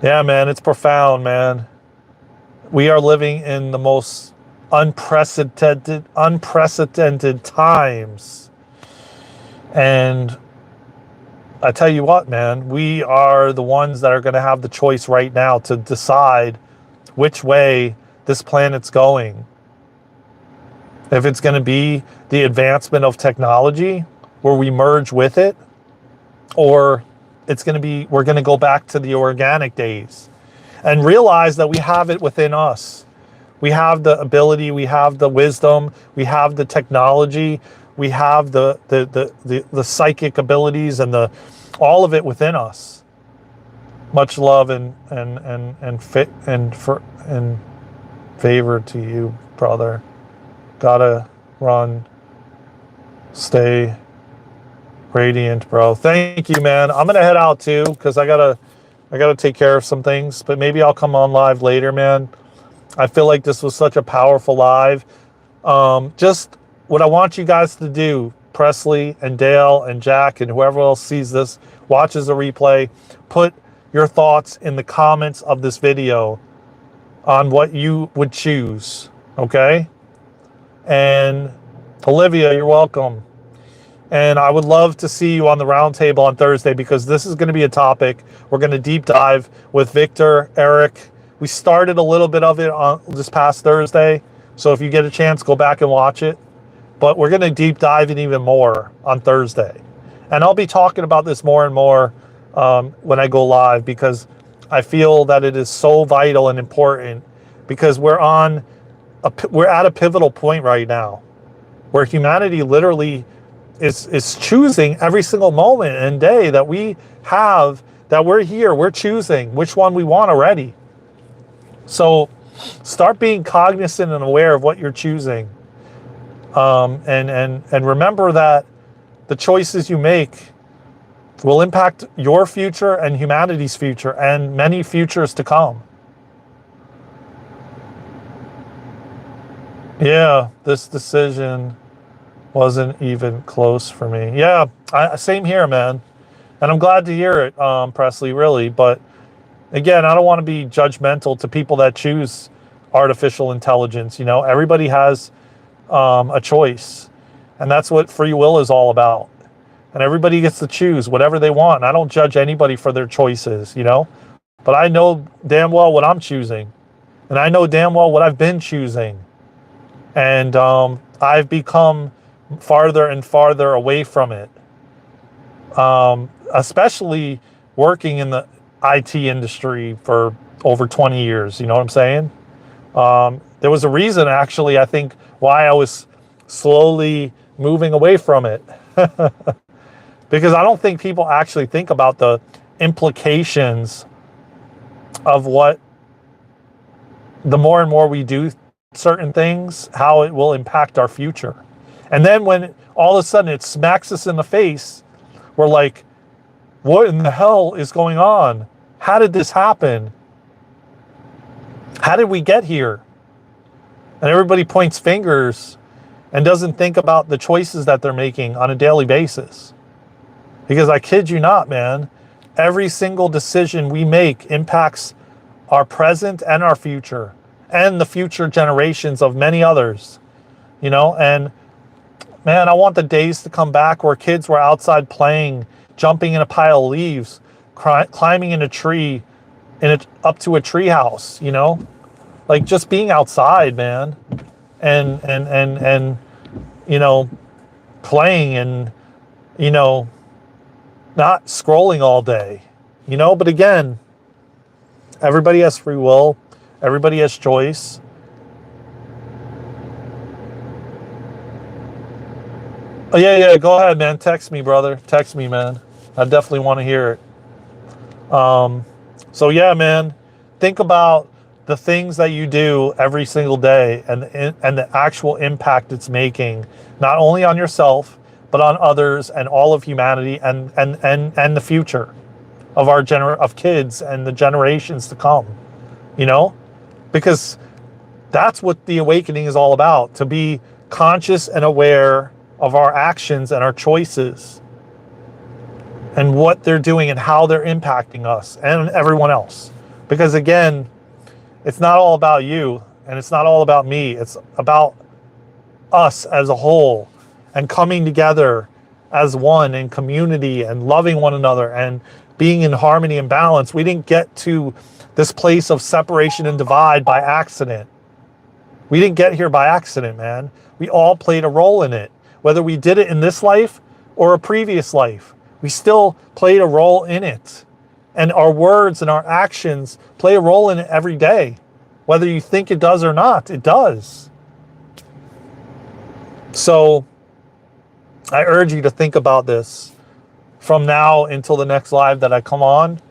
yeah, man, it's profound, man. We are living in the most unprecedented times. And I tell you what, man, we are the ones that are going to have the choice right now to decide which way this planet's going. If it's going to be the advancement of technology where we merge with it, or it's going to be, we're going to go back to the organic days and realize that we have it within us. We have the ability, we have the wisdom, we have the technology, we have the psychic abilities and all of it within us. Much love and favor to you, brother. Gotta run. Stay radiant, bro. Thank you, man. I'm gonna head out too because I gotta take care of some things. But maybe I'll come on live later, man. I feel like this was such a powerful live. Just what I want you guys to do, Presley and Dale and Jack and whoever else sees this, watches the replay, put your thoughts in the comments of this video on what you would choose, okay? And Olivia, you're welcome. And I would love to see you on the roundtable on Thursday because this is going to be a topic. We're going to deep dive with Victor, Eric. We started a little bit of it on this past Thursday. So if you get a chance, go back and watch it. But we're going to deep dive it even more on Thursday. And I'll be talking about this more and more when I go live because I feel that it is so vital and important because we're at a pivotal point right now where humanity literally is choosing every single moment and day that we have, that we're here, we're choosing which one we want already. So start being cognizant and aware of what you're choosing. And remember that the choices you make will impact your future and humanity's future and many futures to come. Yeah, this decision wasn't even close for me. Yeah, same here, man. And I'm glad to hear it, Presley, really. But again, I don't want to be judgmental to people that choose artificial intelligence. You know, everybody has a choice. And that's what free will is all about. And everybody gets to choose whatever they want. And I don't judge anybody for their choices, you know. But I know damn well what I'm choosing. And I know damn well what I've been choosing. And I've become farther and farther away from it. Especially working in the IT industry for over 20 years, you know what I'm saying? There was a reason, actually, I think, why I was slowly moving away from it. Because I don't think people actually think about the implications of what the more and more we do certain things, how it will impact our future. And then when all of a sudden it smacks us in the face, we're like, what in the hell is going on? How did this happen? How did we get here? And everybody points fingers and doesn't think about the choices that they're making on a daily basis. Because I kid you not, man, every single decision we make impacts our present and our future and the future generations of many others, you know? And man, I want the days to come back where kids were outside playing, jumping in a pile of leaves, climbing in a tree, up to a treehouse, you know, like just being outside, man, and you know, playing and, you know, not scrolling all day, you know. But again, everybody has free will, everybody has choice. Oh yeah, go ahead, man. Text me, brother. Text me, man. I definitely want to hear it. So yeah, man, think about the things that you do every single day and the actual impact it's making, not only on yourself, but on others and all of humanity and the future of our of kids and the generations to come, you know, because that's what the awakening is all about, to be conscious and aware of our actions and our choices and what they're doing and how they're impacting us and everyone else. Because again, it's not all about you and it's not all about me. It's about us as a whole and coming together as one in community and loving one another and being in harmony and balance. We didn't get to this place of separation and divide by accident. We didn't get here by accident, man. We all played a role in it. Whether we did it in this life or a previous life, we still played a role in it. And our words and our actions play a role in it every day. Whether you think it does or not, it does. So I urge you to think about this from now until the next live that I come on,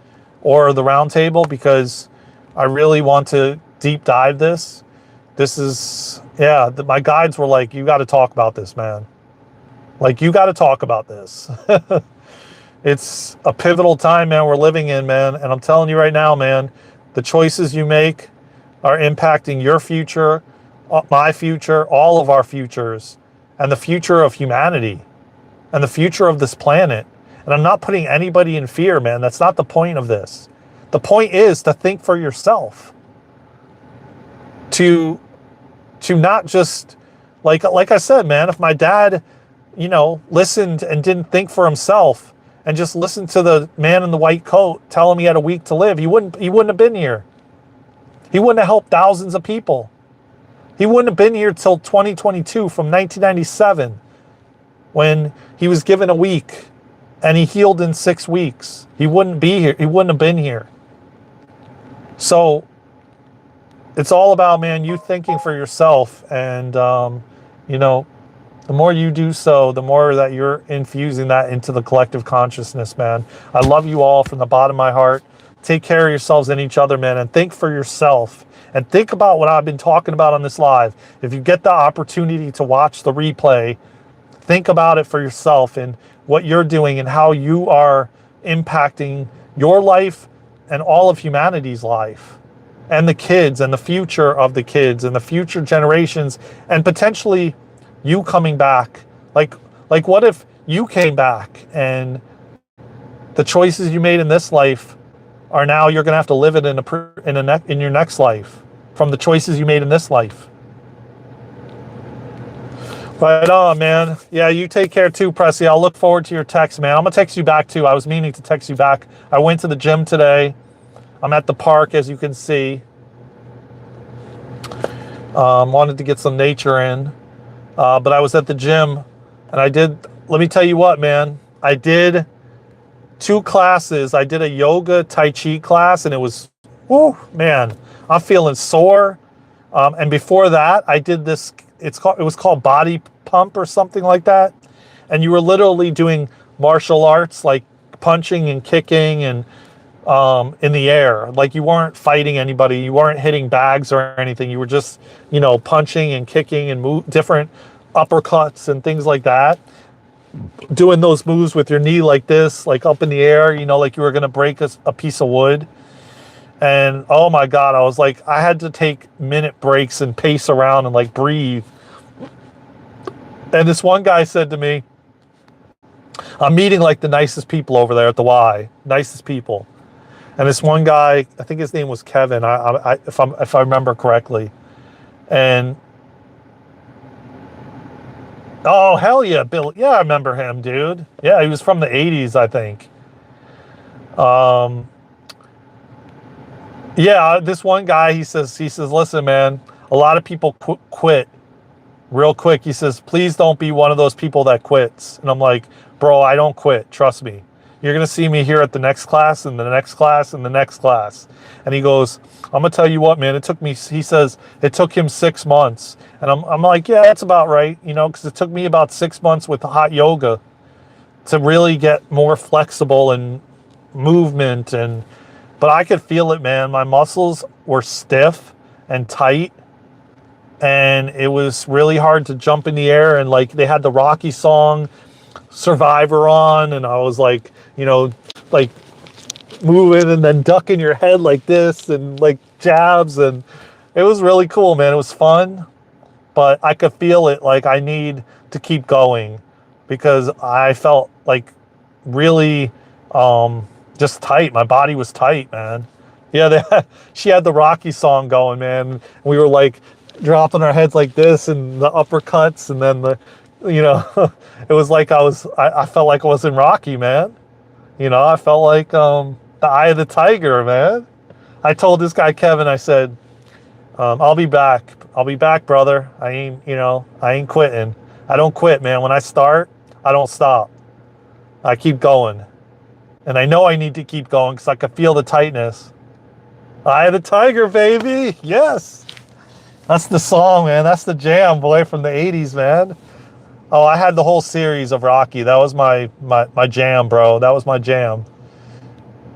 or the roundtable, because I really want to deep dive this. This is, yeah, my guides were like, you got to talk about this, man. Like, you got to talk about this. It's a pivotal time, man, we're living in, man. And I'm telling you right now, man, the choices you make are impacting your future, my future, all of our futures, and the future of humanity, and the future of this planet. And I'm not putting anybody in fear, man. That's not the point of this. The point is to think for yourself. To not just, like I said, man, if my dad, you know, listened and didn't think for himself and just listened to the man in the white coat tell him he had a week to live, he wouldn't have been here. He wouldn't have helped thousands of people. He wouldn't have been here till 2022, from 1997, when he was given a week and he healed in 6 weeks. He wouldn't be here. He wouldn't have been here. So it's all about, man, you thinking for yourself. And, you know, the more you do so, the more that you're infusing that into the collective consciousness, man. I love you all from the bottom of my heart. Take care of yourselves and each other, man, and think for yourself. And think about what I've been talking about on this live. If you get the opportunity to watch the replay, think about it for yourself and what you're doing and how you are impacting your life and all of humanity's life, and the kids and the future of the kids and the future generations, and potentially you coming back. Like what if you came back and the choices you made in this life are now you're going to have to live it in your next life from the choices you made in this life. Right on, man. Yeah, you take care too, Pressy. I'll look forward to your text, man. I'm going to text you back too. I was meaning to text you back. I went to the gym today. I'm at the park, as you can see. Wanted to get some nature in. But I was at the gym and let me tell you what, man. I did 2 classes. I did a yoga Tai Chi class and it was, whoo, man, I'm feeling sore. And before that, I did this, it was called body pump or something like that. And you were literally doing martial arts, like punching and kicking and in the air. Like you weren't fighting anybody. You weren't hitting bags or anything. You were just, you know, punching and kicking and different uppercuts and things like that. Doing those moves with your knee like this, like up in the air, you know, like you were going to break a piece of wood. And oh my God, I was like, I had to take minute breaks and pace around and like breathe. And this one guy said to me, I'm meeting like the nicest people over there at the Y, nicest people. And this one guy, I think his name was Kevin, if I remember correctly. And oh, hell yeah, Bill. Yeah, I remember him, dude. Yeah, he was from the 80s, I think. Yeah, this one guy, he says, listen, man, a lot of people quit real quick. He says, please don't be one of those people that quits. And I'm like, bro, I don't quit. Trust me. You're going to see me here at the next class and the next class and the next class. And he goes, I'm going to tell you what, man, it took me, he says, it took him 6 months. And I'm like, yeah, that's about right. You know, because it took me about 6 months with the hot yoga to really get more flexible and movement. But I could feel it, man. My muscles were stiff and tight, and it was really hard to jump in the air. And like, they had the Rocky song Survivor on, and I was like, you know, like moving and then ducking your head like this and like jabs, and it was really cool, man. It was fun, but I could feel it, like I need to keep going because I felt like really just tight. My body was tight, man. Yeah, she had the Rocky song going, man. We were like dropping our heads like this and the uppercuts, and then the, you know, it was like I felt like I was in Rocky, man. You know, I felt like the Eye of the Tiger, man. I told this guy Kevin, I said, I'll be back. I'll be back, brother. I ain't quitting. I don't quit, man. When I start, I don't stop. I keep going. And I know I need to keep going because I can feel the tightness. Eye of the Tiger, baby. Yes. That's the song, man. That's the jam, boy, from the 80s, man. Oh, I had the whole series of Rocky. That was my jam, bro. That was my jam.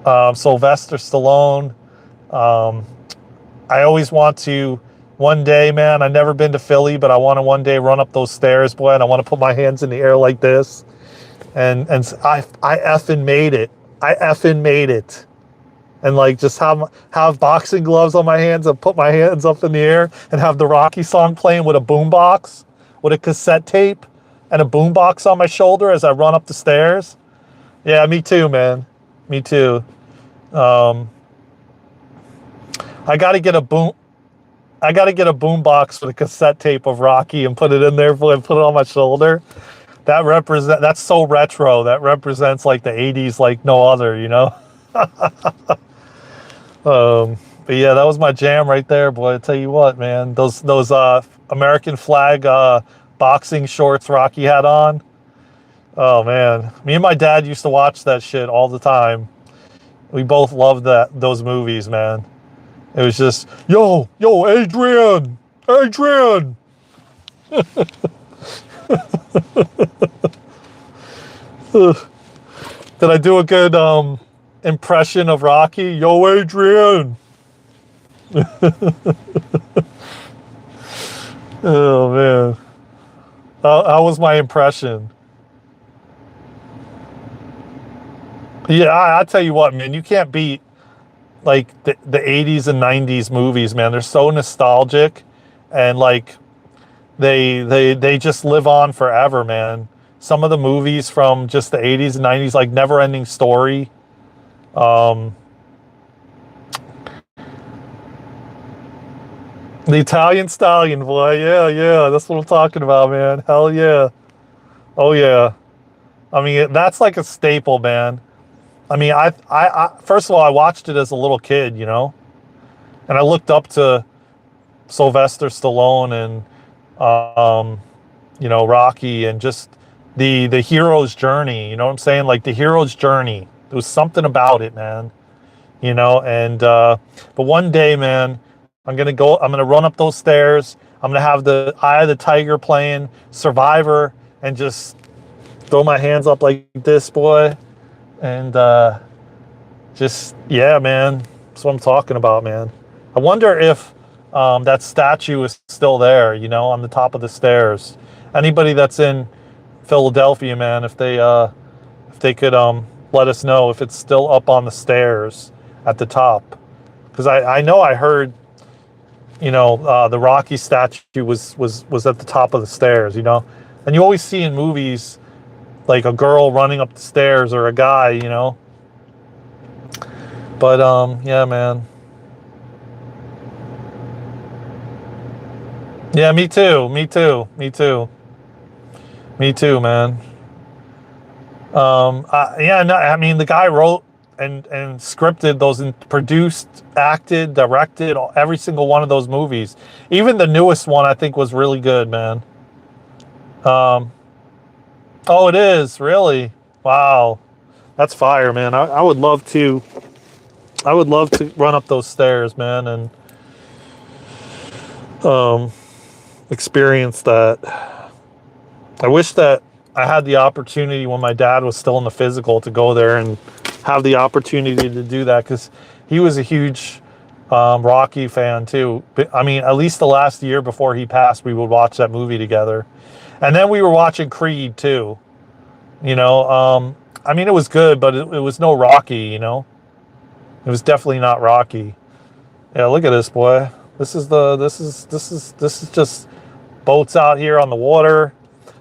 Sylvester Stallone. I always want to, one day, man, I've never been to Philly, but I want to one day run up those stairs, boy, and I want to put my hands in the air like this. And I effing made it. I effing made it. And like just have boxing gloves on my hands and put my hands up in the air and have the Rocky song playing with a boombox, with a cassette tape and a boombox on my shoulder as I run up the stairs. Yeah, me too, man. Me too. I got to get a boombox with a cassette tape of Rocky and put it in there and put it on my shoulder. That's so retro. That represents like the 80s like no other, you know? But yeah, that was my jam right there, boy. I tell you what, man, those American flag boxing shorts Rocky had on. Oh man, me and my dad used to watch that shit all the time. We both loved those movies, man. It was just, yo, Adrian. Did I do a good impression of Rocky? Yo, Adrian. Oh man, how was my impression? Yeah, I tell you what, man, you can't beat like the 80s and 90s movies, man. They're so nostalgic, and like they just live on forever, man. Some of the movies from just the 80s and 90s, like Never Ending Story. The Italian Stallion, boy. Yeah, that's what I'm talking about, man. Hell yeah. Oh yeah. I mean, that's like a staple, man. I mean, I first of all, I watched it as a little kid, you know, and I looked up to Sylvester Stallone and you know, Rocky, and just the hero's journey. You know what I'm saying? Like the hero's journey. There was something about it, man. You know, and but one day, man, I'm gonna run up those stairs. I'm gonna have the Eye of the Tiger playing, Survivor, and just throw my hands up like this, boy. And just, yeah, man, that's what I'm talking about, man. I wonder if that statue is still there, you know, on the top of the stairs. Anybody that's in Philadelphia, man, if they could let us know if it's still up on the stairs at the top. Because I know I heard, you know, the Rocky statue was at the top of the stairs, you know. And you always see in movies like a girl running up the stairs or a guy, you know. But yeah, man. Yeah, me too, man. Yeah, no, I mean, the guy wrote and scripted those, and produced, acted, directed every single one of those movies. Even the newest one, I think, was really good, man. Oh, it is, really? Wow, that's fire, man. I would love to. I would love to run up those stairs, man, and experience that. I wish that I had the opportunity when my dad was still in the physical to go there and have the opportunity to do that, because he was a huge Rocky fan too. But, I mean, at least the last year before he passed, we would watch that movie together. And then we were watching Creed too. You know, I mean, it was good, but it was no Rocky, you know? It was definitely not Rocky. Yeah, look at this, boy. This is just boats out here on the water.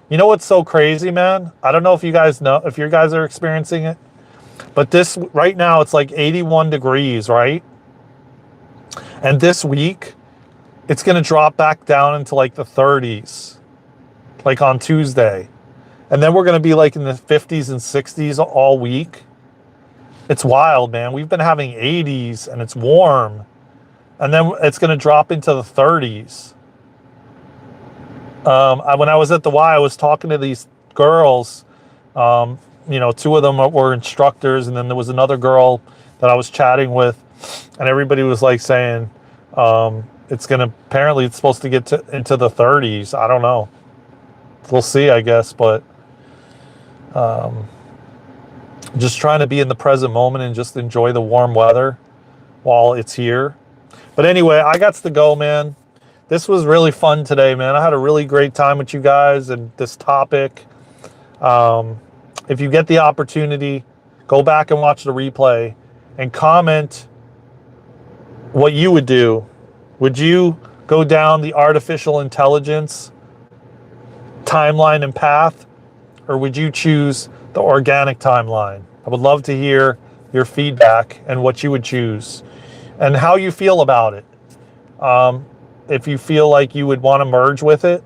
You know what's so crazy, man? I don't know if you guys know, if you guys are experiencing it, but this right now it's like 81 degrees, right? And this week it's going to drop back down into like the 30s, like on Tuesday. And then we're going to be like in the 50s and 60s all week. It's wild, man. We've been having 80s and it's warm. And then it's going to drop into the 30s. When I was at the Y, I was talking to these girls. You know, two of them were instructors, and then there was another girl that I was chatting with, and everybody was like saying, apparently it's supposed to get into the 30s. I don't know. We'll see, I guess, but just trying to be in the present moment and just enjoy the warm weather while it's here. But anyway, I got to go, man. This was really fun today, man. I had a really great time with you guys and this topic. If you get the opportunity, go back and watch the replay and comment what you would do. Would you go down the artificial intelligence timeline and path, or would you choose the organic timeline? I would love to hear your feedback and what you would choose and how you feel about it. If you feel like you would want to merge with it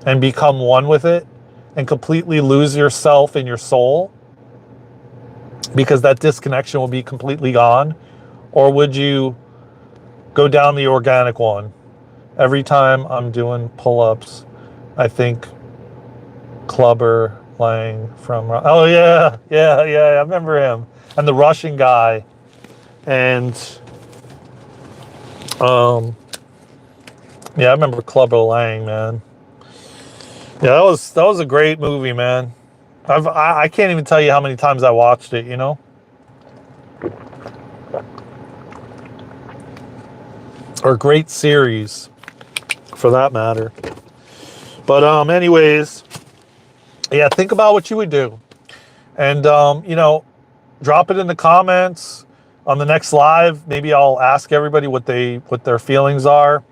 and become one with it and completely lose yourself and your soul because that disconnection will be completely gone, or would you go down the organic one? Every time I'm doing pull-ups, I think Clubber Lang from, oh yeah, I remember him, and the Russian guy, and yeah, I remember Clubber Lang, man. Yeah, that was a great movie, man. I can't even tell you how many times I watched it, you know? Or great series, for that matter. But anyways, yeah, think about what you would do. And, you know, drop it in the comments on the next live. Maybe I'll ask everybody what their feelings are.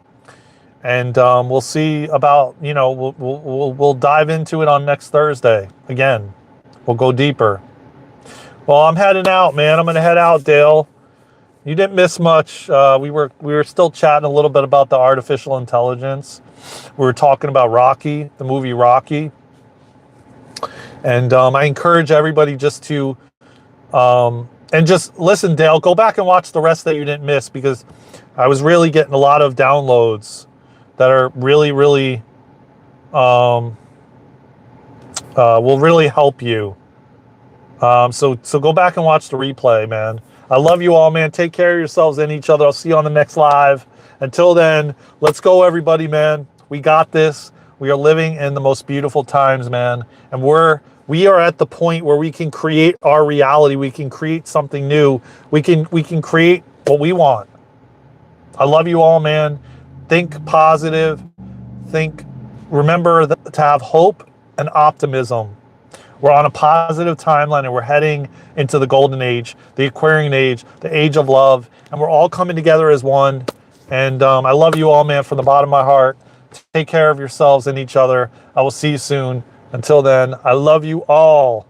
And we'll see about, you know, we'll dive into it on next Thursday. Again, we'll go deeper. Well, I'm heading out, man. I'm going to head out, Dale. You didn't miss much. We were still chatting a little bit about the artificial intelligence. We were talking about Rocky, the movie Rocky. And I encourage everybody just to, and just listen, Dale, go back and watch the rest that you didn't miss, because I was really getting a lot of downloads that are really, really, will really help you. So go back and watch the replay, man. I love you all, man. Take care of yourselves and each other. I'll see you on the next live. Until then, let's go, everybody, man. We got this. We are living in the most beautiful times, man. And we are at the point where we can create our reality. We can create something new. We can create what we want. I love you all, man. Think positive. Remember to have hope and optimism. We're on a positive timeline, and we're heading into the golden age, the Aquarian age, the age of love, and we're all coming together as one. And I love you all, man, from the bottom of my heart. Take care of yourselves and each other. I will see you soon. Until then, I love you all.